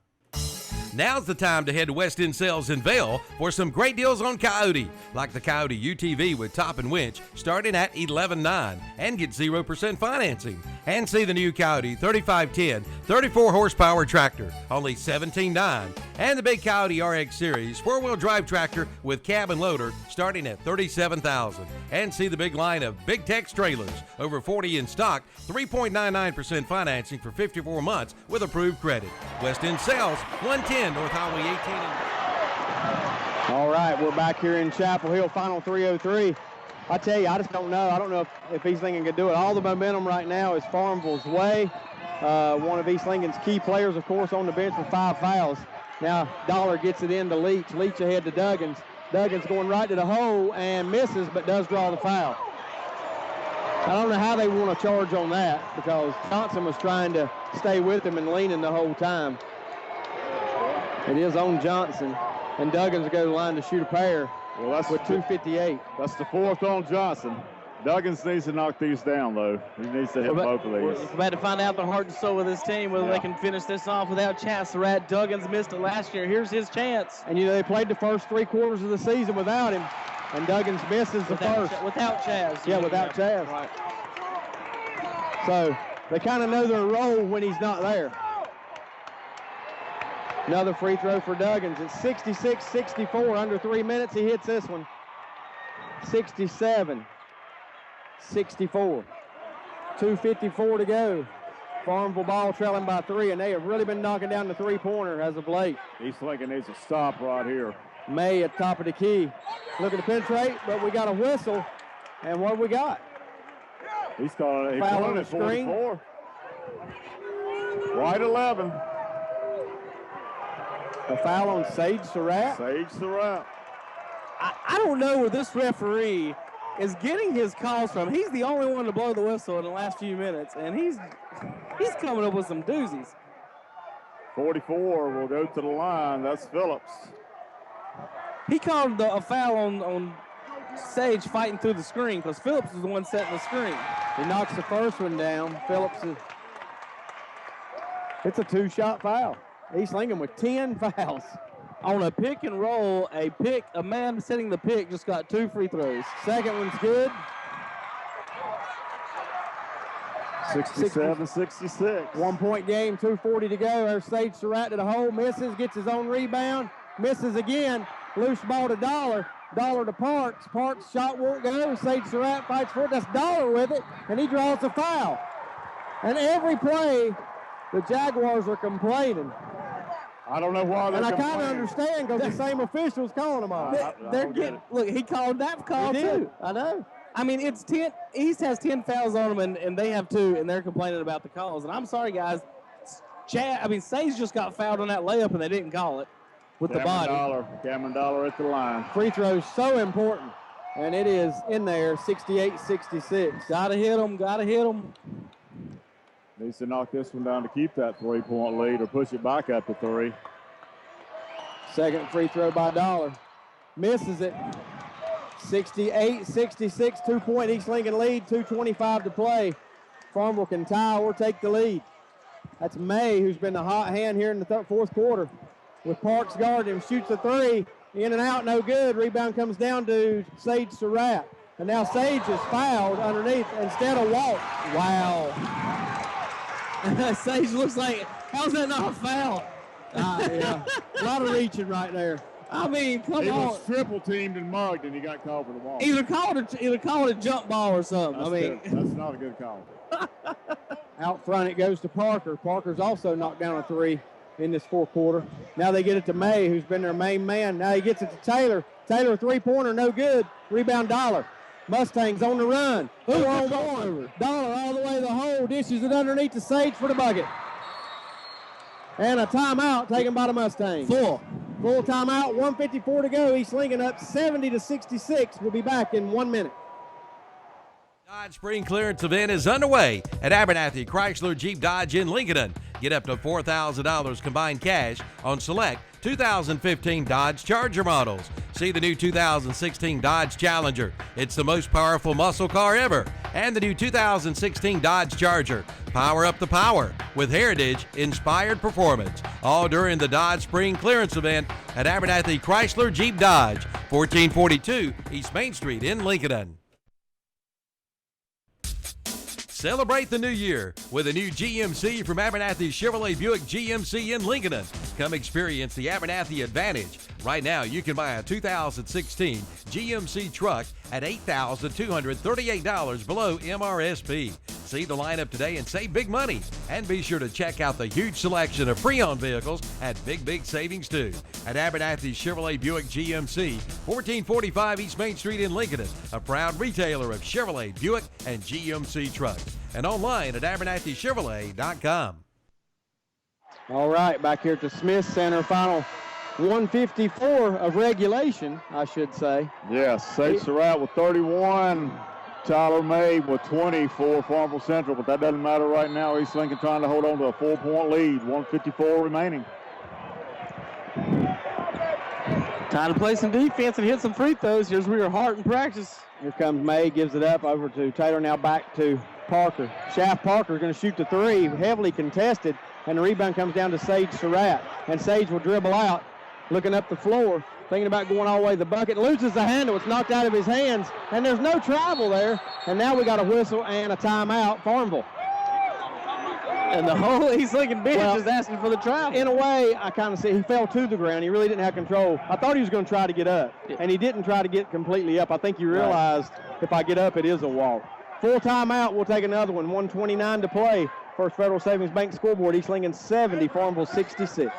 Now's the time to head to West End Sales in Vail for some great deals on Coyote, like the Coyote UTV with top and winch starting at $11,900 and get 0% financing. And see the new Coyote 3510 34 horsepower tractor, only $17,900. And the big Coyote RX Series 4-wheel drive tractor with cab and loader starting at $37,000. And see the big line of Big Tex trailers, over 40 in stock, 3.99% financing for 54 months with approved credit. West End Sales, 110 North Highway 18. All right, we're back here in Chapel Hill, final 3:03. I tell you, I just don't know. I don't know if East Lincoln can do it. All the momentum right now is FarmVille's way. One of East Lincoln's key players, of course, on the bench with 5 fouls. Now Dollar gets it into Leach. Leach ahead to Duggins. Duggins going right to the hole and misses, but does draw the foul. I don't know how they want to charge on that because Johnson was trying to stay with him and leaning the whole time. It is on Johnson, and Duggins will go to the line to shoot a pair with 2:58. That's the 4th on Johnson. Duggins needs to knock these down, though. He needs to hit both of these. We're about to find out the heart and soul of this team, whether they can finish this off without Chad Surratt. Duggins missed it last year. Here's his chance. And, they played the first 3 quarters of the season without him, and Duggins misses the first. Without Chaz. Yeah, without Chaz. Right. So they kind of know their role when he's not there. Another free throw for Duggins. It's 66-64, under 3 minutes. He hits this one. 67-64. 2:54 to go. FarmVille ball trailing by 3, and they have really been knocking down the three-pointer as of late. East Lincoln needs to stop right here. May at top of the key. Looking to penetrate, but we got a whistle. And what have we got? He's calling it. Foul on the He's screen. 44. Right 11. A foul on Sage Surratt. Sage Surratt. I don't know where this referee is getting his calls from. He's the only one to blow the whistle in the last few minutes, and he's coming up with some doozies. 44 will go to the line. That's Phillips. He called a foul on Sage fighting through the screen because Phillips was the one setting the screen. He knocks the first one down. Phillips is. It's a 2-shot foul. East Lincoln with 10 fouls. On a pick and roll, a man setting the pick just got 2 free throws. Second one's good. 67-66. 1 point game, 2:40 to go. There's Sage Surratt to the hole, misses, gets his own rebound, misses again. Loose ball to Dollar. Dollar to Parks. Parks' shot won't go. Sage Surratt fights for it. That's Dollar with it, and he draws a foul. And every play, the Jaguars are complaining. I don't know why they're And I kind of complaining. understand because the same officials calling them all. They're getting, look, he called that call too. I know. I mean, it's 10. East has 10 fouls on them, and they have 2, and they're complaining about the calls. And I'm sorry, guys. Sage just got fouled on that layup, and they didn't call it with the body. Cameron Dollar at the line. Free throw's so important, and it is in there, 68-66. Gotta hit them, gotta hit them. Needs to knock this one down to keep that 3-point lead or push it back up to 3. Second free throw by Dollar. Misses it. 68-66, 2-point East Lincoln lead, 2:25 to play. FarmVille can tie or take the lead. That's May, who's been the hot hand here in the fourth quarter. With Parks guarding him, shoots a 3, in and out, no good. Rebound comes down to Sage Surratt. And now Sage is fouled underneath instead of Walt. Wow. Sage looks like, how's that not a foul? Yeah, a lot of reaching right there. I mean, come on. He was triple teamed and mugged, and he got called for the ball. Either call it a jump ball or something. That's not a good call. Out front it goes to Parker. Parker's also knocked down a 3 in this fourth quarter. Now they get it to May, who's been their main man. Now he gets it to Taylor. Taylor, 3-pointer, no good. Rebound Dollar. Mustangs on the run. Who on board? Dollar all the way to the hole. Dishes it underneath the Sage for the bucket. And a timeout taken by the Mustangs. Full timeout, 1:54 to go. East Lincoln up 70-66. We'll be back in 1 minute. Dodge Spring Clearance event is underway at Abernathy Chrysler Jeep Dodge in Lincoln. Get up to $4,000 combined cash on select 2015 Dodge Charger models. See the new 2016 Dodge Challenger. It's the most powerful muscle car ever. And the new 2016 Dodge Charger. Power up the power with heritage-inspired performance. All during the Dodge Spring Clearance event at Abernathy Chrysler Jeep Dodge, 1442 East Main Street in Lincoln. Celebrate the new year with a new GMC from Abernathy Chevrolet Buick GMC in Lincoln. Come experience the Abernathy Advantage. Right now, you can buy a 2016 GMC truck at $8,238 below MRSP. See the lineup today and save big money. And be sure to check out the huge selection of pre-owned vehicles at big savings too. At Abernathy Chevrolet Buick GMC, 1445 East Main Street in Lincoln, a proud retailer of Chevrolet, Buick, and GMC trucks. And online at AbernathyChevrolet.com. All right, back here at the Smith Center, final 1:54 of regulation, I should say. Yes, Sage Surratt with 31. Tyler May with 20 for FarmVille Central, but that doesn't matter right now. East Lincoln trying to hold on to a 4-point lead, 1:54 remaining. Time to play some defense and hit some free throws. Here's where your heart in practice. Here comes May, gives it up over to Taylor, now back to Parker. Shaft Parker is going to shoot the three, heavily contested, and the rebound comes down to Sage Surratt. And Sage will dribble out, looking up the floor, thinking about going all the way to the bucket, loses the handle. It's knocked out of his hands, and there's no travel there. And now we got a whistle and a timeout, Farmville. And the whole East Lincoln bench is asking for the travel. In a way, I kind of see he fell to the ground. He really didn't have control. I thought he was going to try to get up, and he didn't try to get completely up. I think he realized if I get up, it is a walk. Full timeout. We'll take another one. 1:29 to play. First Federal Savings Bank scoreboard. East Lincoln 70, Farmville 66.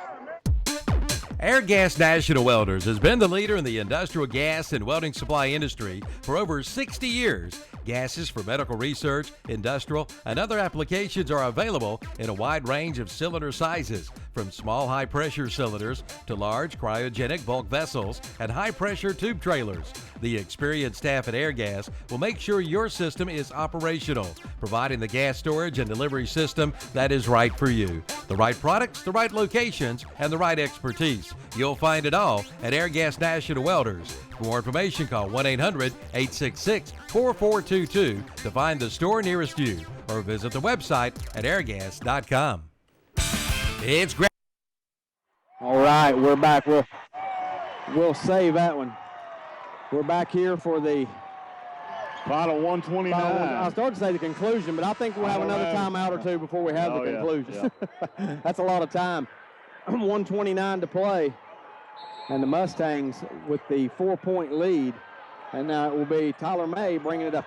Airgas National Welders has been the leader in the industrial gas and welding supply industry for over 60 years. Gases for medical research, industrial, and other applications are available in a wide range of cylinder sizes, from small high-pressure cylinders to large cryogenic bulk vessels and high-pressure tube trailers. The experienced staff at Airgas will make sure your system is operational, providing the gas storage and delivery system that is right for you. The right products, the right locations, and the right expertise. You'll find it all at Airgas National Welders. For more information, call 1-800-866-4422 to find the store nearest you, or visit the website at airgas.com. It's great. All right, we're back. We'll save that one. We're back here for the final 129. I started to say the conclusion, but I think we'll have another timeout or two before we have the conclusion. Yeah. That's a lot of time. 1:29 to play, and the Mustangs with the 4-point lead. And now it will be Tyler May bringing it up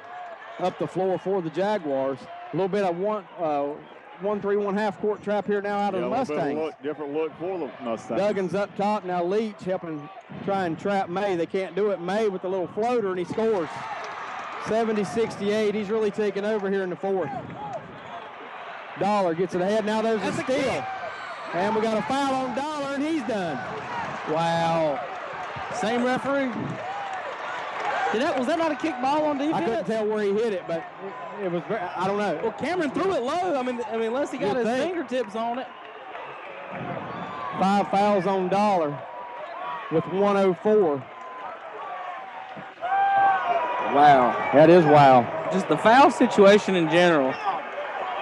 the floor for the Jaguars. A little bit of 1-3, half court trap here now out of the Mustangs. Different look for the Mustangs. Duggan's up top. Now Leach helping try and trap May. They can't do it. May with the little floater, and he scores. 70-68. He's really taking over here in the fourth. Dollar gets it ahead. Now there's a steal. And we got a foul on Dollar, and he's done. Wow. Same referee. Was that not a kick ball on defense? I couldn't tell where he hit it, but it was, I don't know. Well, Cameron threw it low. I mean, unless he got his fingertips on it. 5 fouls on Dollar with 1:04. Wow. That is wow. Just the foul situation in general.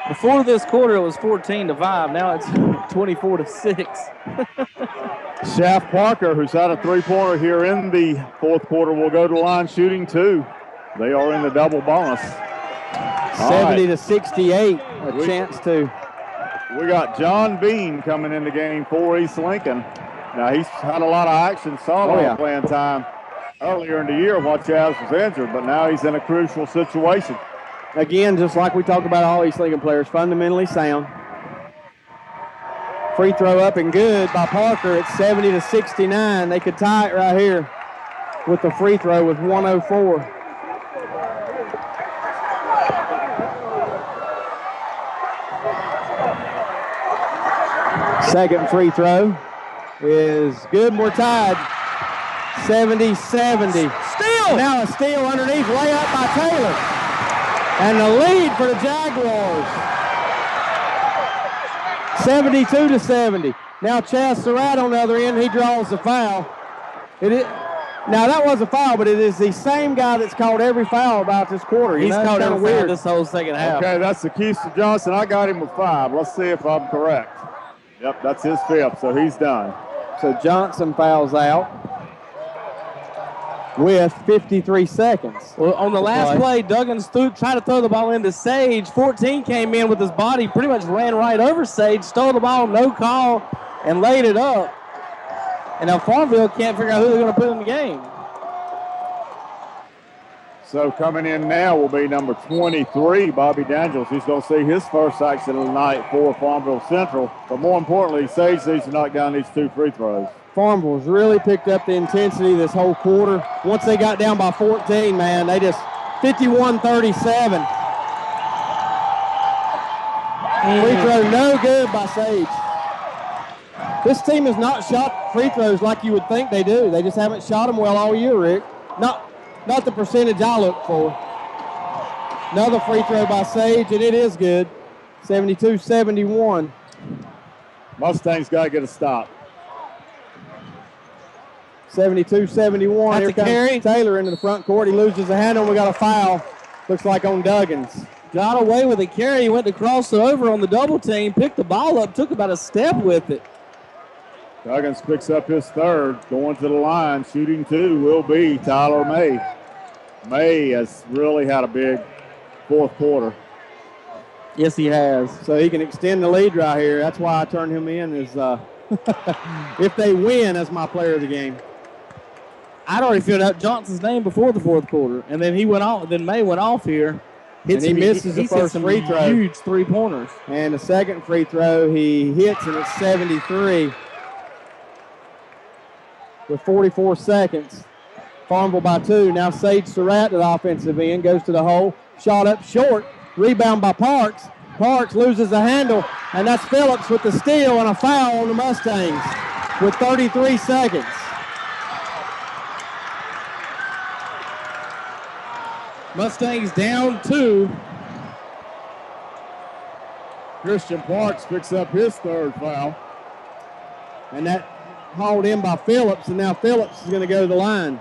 Before this quarter, it was 14-5. Now it's 24-6. Shaft Parker, who's had a three-pointer here in the fourth quarter, will go to line shooting two. They are in the double bonus. 70-68. A chance to. We got John Bean coming in the game for East Lincoln. Now he's had a lot of action, playing time earlier in the year while Chaz was injured, but now he's in a crucial situation. Again, just like we talk about all East Lincoln players, fundamentally sound. Free throw up and good by Parker. It's 70-69. They could tie it right here with the free throw with 1:04. Second free throw is good. We're tied. 70-70. Steal! Now a steal underneath, layup by Taylor. And the lead for the Jaguars. 72-70. Now Chaz Surratt on the other end, he draws the foul. Now that was a foul, but it is the same guy that's called every foul about this quarter. He's called every foul this whole second half. Okay, that's the Keisha Johnson. I got him with 5. Let's see if I'm correct. Yep, that's his 5th, so he's done. So Johnson fouls out with 53 seconds. Well, on the last play, Duggins tried to throw the ball into Sage. 14 came in with his body, pretty much ran right over Sage, stole the ball, no call, and laid it up. And now Farmville can't figure out who they're going to put in the game. So coming in now will be number 23, Bobby Daniels. He's going to see his first action of the night for Farmville Central. But more importantly, Sage needs to knock down these 2 free throws. Farmville's really picked up the intensity this whole quarter. Once they got down by 14, man, they just 51-37. Free throw no good by Sage. This team has not shot free throws like you would think they do. They just haven't shot them well all year, Rick. Not the percentage I look for. Another free throw by Sage, and it is good. 72-71. Mustangs got to get a stop. 72-71. That's Here a comes carry. Taylor into the front court. He loses a handle, and we got a foul. Looks like on Duggins. Got away with a carry. He went to cross over on the double team, picked the ball up, took about a step with it. Duggins picks up his third, going to the line. Shooting two will be Tyler May. May has really had a big fourth quarter. Yes, he has. So he can extend the lead right here. That's why I turned him in. Is if they win, as my player of the game. I'd already filled out Johnson's name before the fourth quarter, and then he went off. Then May went off here. And he misses the first free throw. Huge 3-pointers. And the second free throw he hits, and it's 73 with 44 seconds. FarmVille by 2. Now Sage Surratt to the offensive end, goes to the hole. Shot up short. Rebound by Parks. Parks loses the handle, and that's Phillips with the steal and a foul on the Mustangs with 33 seconds. Mustangs down 2. Christian Parks picks up his third foul. And that hauled in by Phillips, and now Phillips is going to go to the line.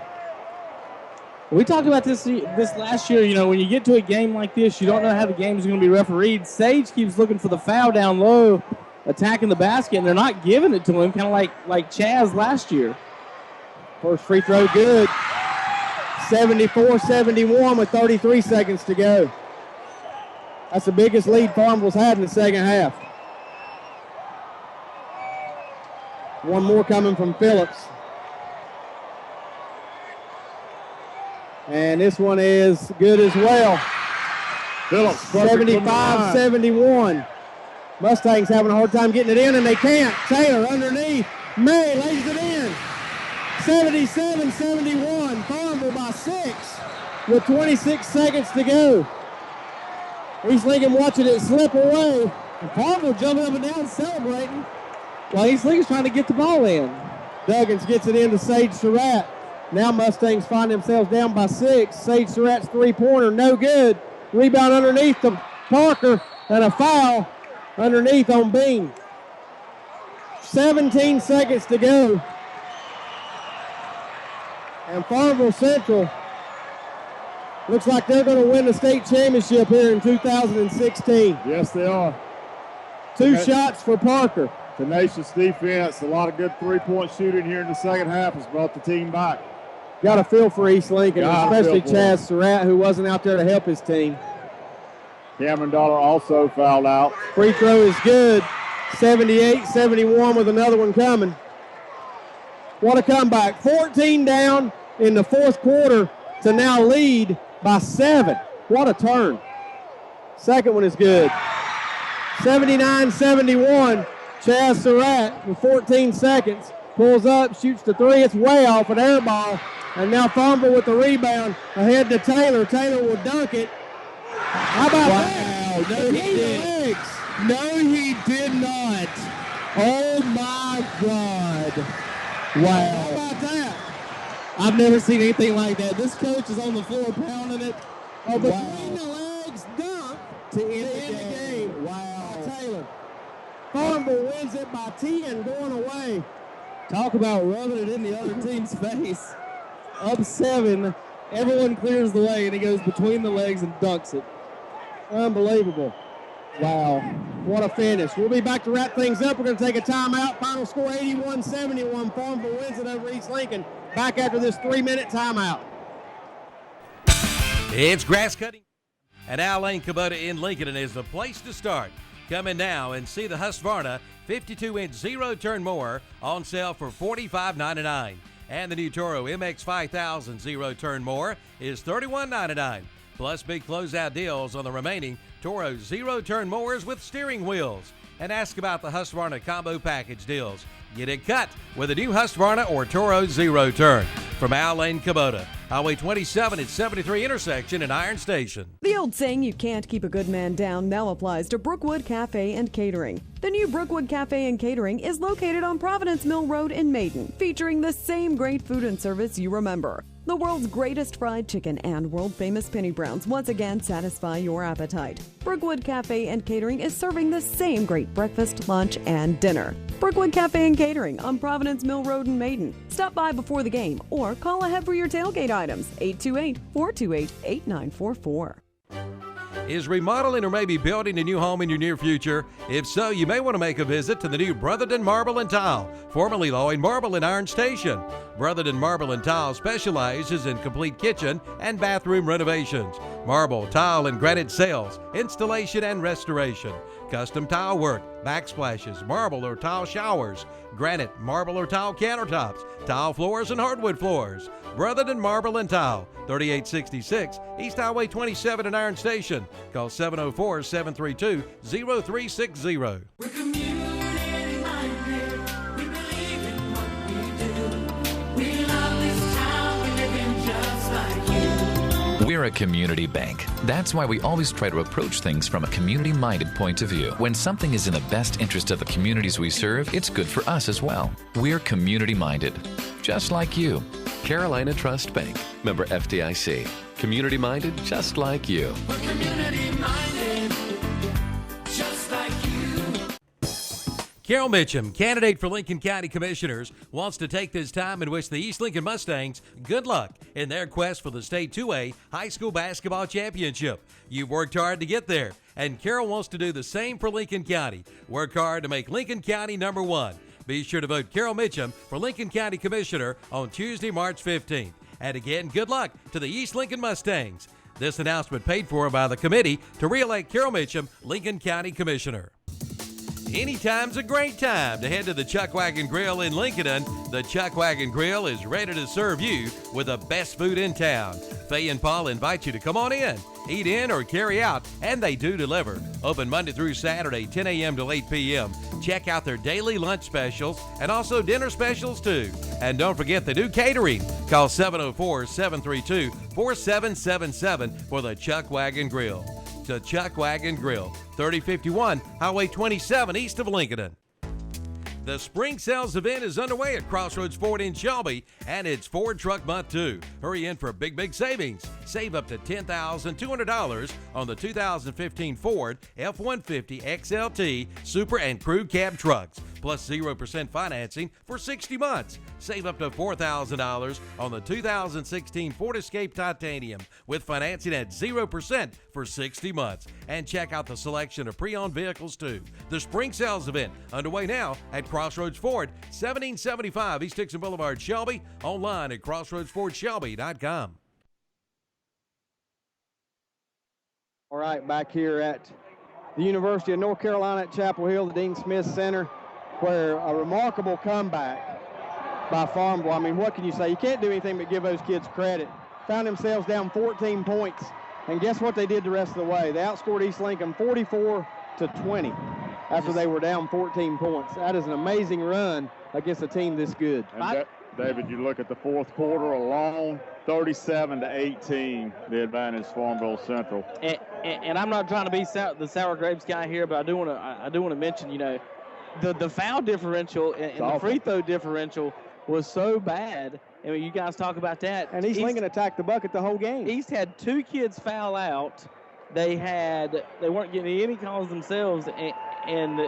We talked about this last year. You know, when you get to a game like this, you don't know how the game is going to be refereed. Sage keeps looking for the foul down low, attacking the basket, and they're not giving it to him, kind of like Chaz last year. First free throw good. 74-71 with 33 seconds to go. That's the biggest lead FarmVille's had in the second half. One more coming from Phillips. And this one is good as well. Phillips 75-71. Mustangs having a hard time getting it in, and they can't. Taylor underneath. May lays it in. 77-71. FarmVille by 6 with 26 seconds to go. East Lincoln watching it slip away. And FarmVille jumping up and down celebrating while East Lincoln's trying to get the ball in. Duggins gets it into Sage Surratt. Now Mustangs find themselves down by 6. Sage Surratt's three-pointer, no good. Rebound underneath to Parker, and a foul underneath on Bean. 17 seconds to go. And FarmVille Central looks like they're going to win the state championship here in 2016. Yes, they are. Two shots for Parker. Tenacious defense, a lot of good three-point shooting here in the second half has brought the team back. Got a feel for East Lincoln, especially Chaz Surratt, who wasn't out there to help his team. Cameron Dollar also fouled out. Free throw is good. 78-71 with another one coming. What a comeback. 14 down in the fourth quarter to now lead by 7. What a turn. Second one is good. 79-71. Chaz Surratt with 14 seconds. Pulls up, shoots the three. It's way off, an air ball. And now FarmVille with the rebound. Ahead to Taylor. Taylor will dunk it. How about that? No, he did. No, he did not. Oh, my God. Wow. How about that? I've never seen anything like that. This coach is on the floor pounding it. Oh, between the legs dunk to end the game. Wow. Taylor. FarmVille wins it by 10 going away. Talk about rubbing it in the other team's face. Up 7. Everyone clears the way, and he goes between the legs and dunks it. Unbelievable. Wow. What a finish. We'll be back to wrap things up. We're going to take a timeout. Final score 81-71. FarmVille wins it over East Lincoln. Back after this 3-minute timeout. It's grass cutting. And Al Lane Kubota in Lincoln is the place to start. Come in now and see the Husqvarna 52-inch zero-turn mower on sale for $45.99. And the new Toro MX 5000 zero-turn mower is $31.99. Plus big closeout deals on the remaining Toro zero-turn mowers with steering wheels. And ask about the Husqvarna combo package deals. Get it cut with a new Husqvarna or Toro zero-turn. From Al Lane Kubota, Highway 27 at 73 intersection in Iron Station. The old saying, you can't keep a good man down, now applies to Brookwood Cafe and Catering. The new Brookwood Cafe and Catering is located on Providence Mill Road in Maiden, featuring the same great food and service you remember. The world's greatest fried chicken and world-famous penny browns once again satisfy your appetite. Brookwood Cafe and Catering is serving the same great breakfast, lunch, and dinner. Brookwood Cafe and Catering on Providence Mill Road in Maiden. Stop by before the game or call ahead for your tailgate items, 828-428-8944. Is remodeling or maybe building a new home in your near future? If so, you may want to make a visit to the new Brotherton Marble and Tile, formerly Lloyd Marble and Iron Station. Brotherton Marble and Tile specializes in complete kitchen and bathroom renovations, marble, tile, and granite sales, installation and restoration, custom tile work, backsplashes, marble or tile showers, granite, marble or tile countertops, tile floors, and hardwood floors. Brotherton Marble and Tile, 3866 East Highway 27 in Iron Station. Call 704-732-0360. We're community-minded. We believe in what we do. We love this town. We live in just like you. We're a community bank. That's why we always try to approach things from a community-minded point of view. When something is in the best interest of the communities we serve, it's good for us as well. We're community-minded, just like you. Carolina Trust Bank, member FDIC. Community-minded, just like you. We're community-minded, just like you. Carol Mitchum, candidate for Lincoln County Commissioners, wants to take this time and wish the East Lincoln Mustangs good luck in their quest for the State 2A High School Basketball Championship. You've worked hard to get there, and Carol wants to do the same for Lincoln County. Work hard to make Lincoln County number one. Be sure to vote Carol Mitchum for Lincoln County Commissioner on Tuesday, March 15th. And again, good luck to the East Lincoln Mustangs. This announcement paid for by the committee to re-elect Carol Mitchum, Lincoln County Commissioner. Anytime's a great time to head to the Chuck Wagon Grill in Lincoln. The Chuck Wagon Grill is ready to serve you with the best food in town. Faye and Paul invite you to come on in, eat in or carry out, and they do deliver. Open Monday through Saturday, 10 a.m. to 8 p.m. Check out their daily lunch specials and also dinner specials too. And don't forget they do catering. Call 704-732-4777 for the Chuck Wagon Grill. The Chuck Wagon Grill, 3051 Highway 27 east of Lincoln. The spring sales event is underway at Crossroads Ford in Shelby, and it's Ford Truck Month too. Hurry in for big savings. Save up to $10,200 on the 2015 Ford F-150 XLT Super and Crew Cab trucks, plus 0% financing for 60 months. Save up to $4,000 on the 2016 Ford Escape Titanium with financing at 0% for 60 months. And check out the selection of pre-owned vehicles too. The spring sales event underway now at Crossroads Ford, 1775 East Dixon Boulevard, Shelby. Online at crossroadsfordshelby.com. All right, back here at the University of North Carolina at Chapel Hill, the Dean Smith Center, where a remarkable comeback by FarmVille. I mean, what can you say? You can't do anything but give those kids credit. Found themselves down 14 points, and guess what they did the rest of the way? They outscored East Lincoln 44-20 after they were down 14 points. That is an amazing run against a team this good. And David, you look at the fourth quarter alone, 37-18, the advantage FarmVille Central. And I'm not trying to be the sour grapes guy here, but I do want to mention, you know, the foul differential and the free throw differential was so bad. I mean, you guys talk about that. And East Lincoln attacked the bucket the whole game. East had two kids foul out. They weren't getting any calls themselves, and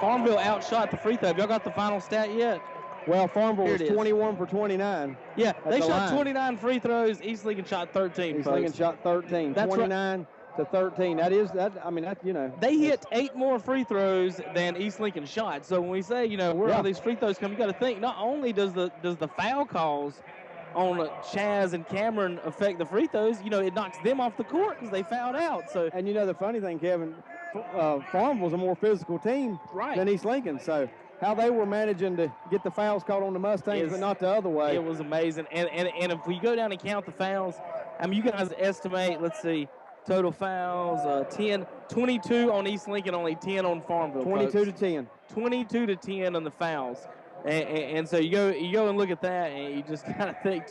FarmVille outshot the free throw. Have y'all got the final stat yet? Well, FarmVille was 21 for 29. Yeah, they shot 29 free throws. East Lincoln shot 13. East Lincoln shot 13. That's 29 to 13. You know. They hit 8 more free throws than East Lincoln shot. So when we say, you know, where all these free throws come, you got to think not only does the foul calls on Chaz and Cameron affect the free throws, you know, it knocks them off the court because they fouled out. So, and you know the funny thing, Kevin, FarmVille's a more physical team than East Lincoln. So how they were managing to get the fouls called on the Mustangs, but not the other way. It was amazing. And if we go down and count the fouls, I mean, you guys estimate, let's see, total fouls, 22 on East Lincoln, only 10 on FarmVille. 22 to 10. 22 to 10 on the fouls. And so you go and look at that, and you just kind of think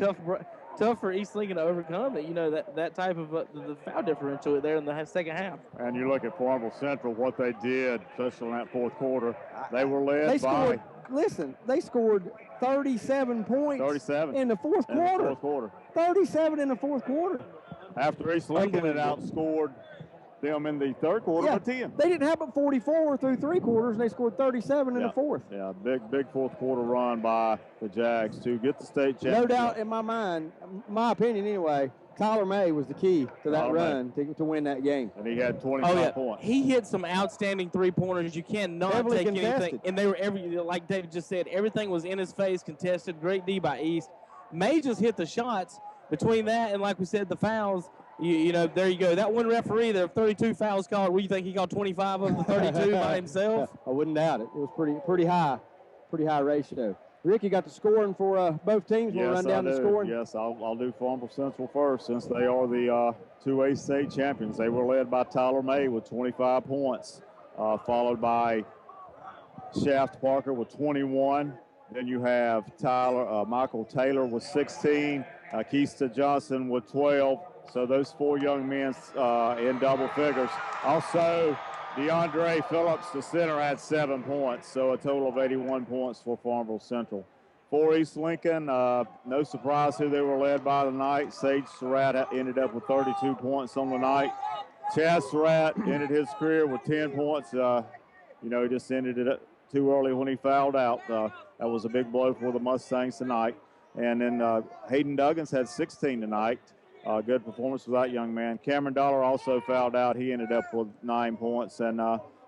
tough for East Lincoln to overcome it. You know, that type of the foul differential there in the second half. And you look at FarmVille Central, what they did, especially in that fourth quarter. They were led by. They scored 37 points 37 in the fourth quarter. 37 in the fourth quarter. After East Lincoln had outscored them in the third quarter by 10. They didn't have but 44 through three quarters, and they scored 37 in the fourth. Yeah, big fourth quarter run by the Jags to get the state championship. No doubt in my mind, my opinion anyway, Tyler May was the key to that run to win that game. And he had 25 points. He hit some outstanding three-pointers. You cannot Heavily take contested. anything. And they were like David just said, everything was in his face, contested. Great D by East. May just hit the shots. Between that and, like we said, the fouls, you know, there you go. That one referee, there are 32 fouls called. What do you think, he called 25 of the 32 by himself? I wouldn't doubt it. It was pretty high ratio. Rick, you got the scoring for both teams. We'll run down the scoring. Yes, I'll do FarmVille Central first since they are the 2A state champions. They were led by Tyler May with 25 points, followed by Shaft Parker with 21. Then you have Michael Taylor with 16, Keista Johnson with 12. So those four young men in double figures. Also, DeAndre Phillips, the center, had 7 points, so a total of 81 points for FarmVille Central. For East Lincoln, no surprise who they were led by tonight. Sage Surratt ended up with 32 points on the night. Chaz Surratt ended his career with 10 points. He just ended it too early when he fouled out. That was a big blow for the Mustangs tonight. And then Hayden Duggins had 16 tonight. Good performance for that young man. Cameron Dollar also fouled out. He ended up with 9 points. And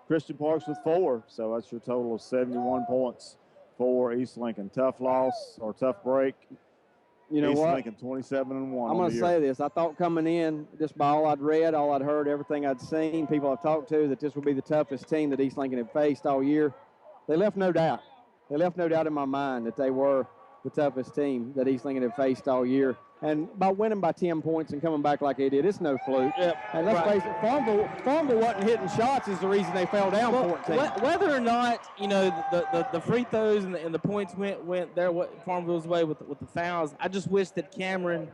Christian Parks with 4. So that's your total of 71 points for East Lincoln. Tough loss or tough break. You know East what? Lincoln 27-1. I'm going to say this. I thought coming in, just by all I'd read, all I'd heard, everything I'd seen, people I've talked to, that this would be the toughest team that East Lincoln had faced all year. They left no doubt. They left no doubt in my mind that they were the toughest team that East Lincoln had faced all year. And by winning by 10 points and coming back like they did, it's no fluke. Yep. And let's face it, FarmVille wasn't hitting shots is the reason they fell down 14. Whether or not, the free throws and the points went their way, FarmVille's way with the fouls, I just wish that Cameron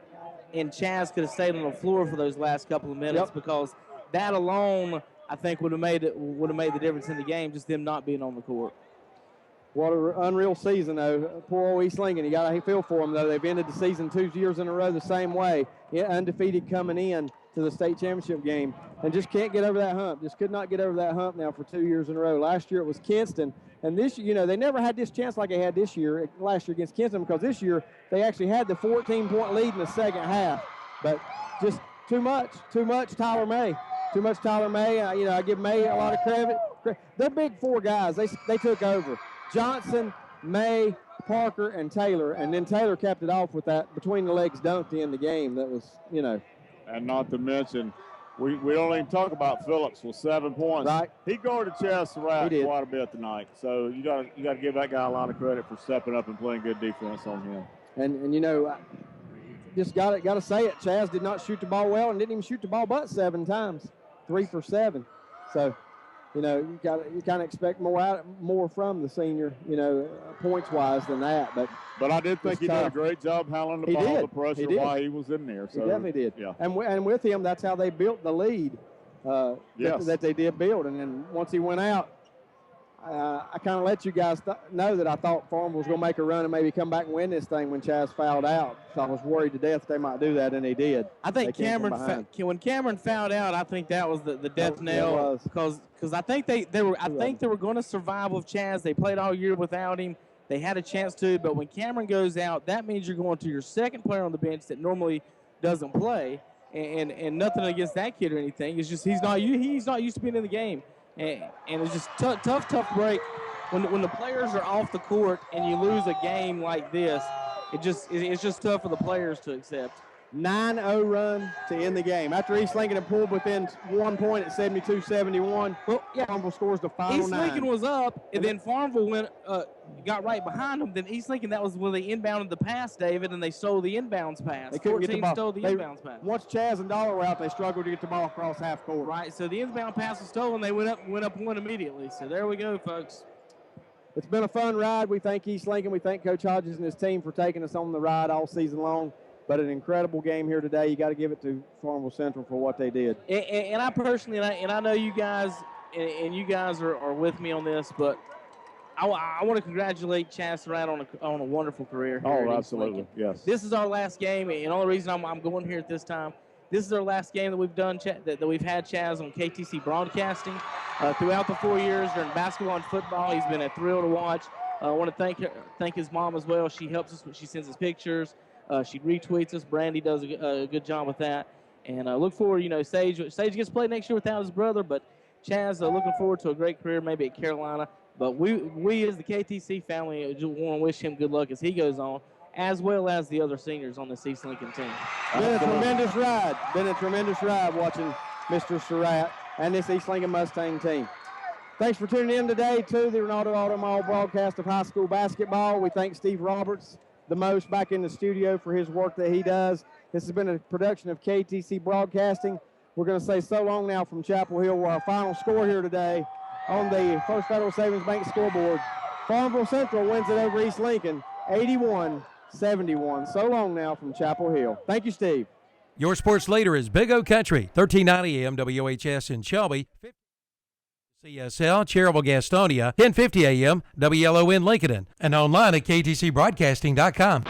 and Chaz could have stayed on the floor for those last couple of minutes because that alone, I think, would have made the difference in the game, just them not being on the court. What an unreal season, though. Poor old East Lincoln. You got to feel for them, though. They've ended the season 2 years in a row the same way. Undefeated coming in to the state championship game and just can't get over that hump. Just could not get over that hump now for 2 years in a row. Last year it was Kinston. And this year, they never had this chance like they had last year against Kinston because this year they actually had the 14-point lead in the second half. But just too much Tyler May. Too much Tyler May. I give May a lot of credit. They're big four guys. They took over. Johnson, May, Parker, and Taylor. And then Taylor capped it off with that between-the-legs dunk to end the game. That was, And not to mention, we don't even talk about Phillips with 7 points. Right. He guarded Chaz Surratt quite a bit tonight. So you got to give that guy a lot of credit for stepping up and playing good defense on him. And just got to say it. Chaz did not shoot the ball well and didn't even shoot the ball but 7 times, 3 for 7. So, you kind of expect more from the senior, points-wise than that. But I did think he did a great job handling the ball, the pressure while he was in I definitely did. Yeah. And with him, that's how they built the lead that they did build. And then once he went out, I kind of let you guys know that I thought FarmVille was going to make a run and maybe come back and win this thing when Chaz fouled out. So I was worried to death they might do that, and they did. I think when Cameron fouled out, I think that was the death nail because I think they were going to survive with Chaz. They played all year without him. They had a chance to, but when Cameron goes out, that means you're going to your second player on the bench that normally doesn't play. And nothing against that kid or anything. It's just he's not used to being in the game. And it's just tough break. When the players are off the court and you lose a game like this, it's just tough for the players to accept. 9-0 run to end the game. After East Lincoln had pulled within 1 point at 72-71, FarmVille scores the final East 9. Lincoln was up, and then FarmVille got right behind them. Then East Lincoln, that was when they inbounded the pass, David, and they stole the inbounds pass. They couldn't get the ball. Stole the inbounds pass. Once Chaz and Dollar were out, they struggled to get the ball across half court. Right, so the inbound pass was stolen. They went up one immediately. So there we go, folks. It's been a fun ride. We thank East Lincoln. We thank Coach Hodges and his team for taking us on the ride all season long. but an incredible game here today. You got to give it to Farmville Central for what they did. And I personally, and I know you guys, and you guys are with me on this, but I want to congratulate Chaz Surratt on a wonderful career here at East Absolutely, Lincoln. yes. This is our last game, and the only reason I'm going here at this time, this is our last game that we've done, that we've had Chaz on KTC Broadcasting. Throughout the 4 years during basketball and football, he's been a thrill to watch. I want to thank his mom as well. She helps us. She sends us pictures. She retweets us. Brandy does a good job with that. And look forward, Sage gets played next year without his brother, but Chaz looking forward to a great career maybe at Carolina. But we as the KTC family just want to wish him good luck as he goes on, as well as the other seniors on this East Lincoln team. Been a tremendous ride. Been a tremendous ride watching Mr. Surratt and this East Lincoln Mustang team. Thanks for tuning in today to the Ronaldo Auto Mall broadcast of high school basketball. We thank Steve Roberts the most back in the studio for his work that he does. This has been a production of KTC Broadcasting. We're going to say so long now from Chapel Hill, where our final score here today on the First Federal Savings Bank scoreboard. Farmville Central wins it over East Lincoln, 81-71. So long now from Chapel Hill. Thank you, Steve. Your sports leader is Big O Country, 1390 AM WHS in Shelby, CSL, Cherryville, Gastonia, 1050 AM WLON Lincoln, and online at ktcbroadcasting.com.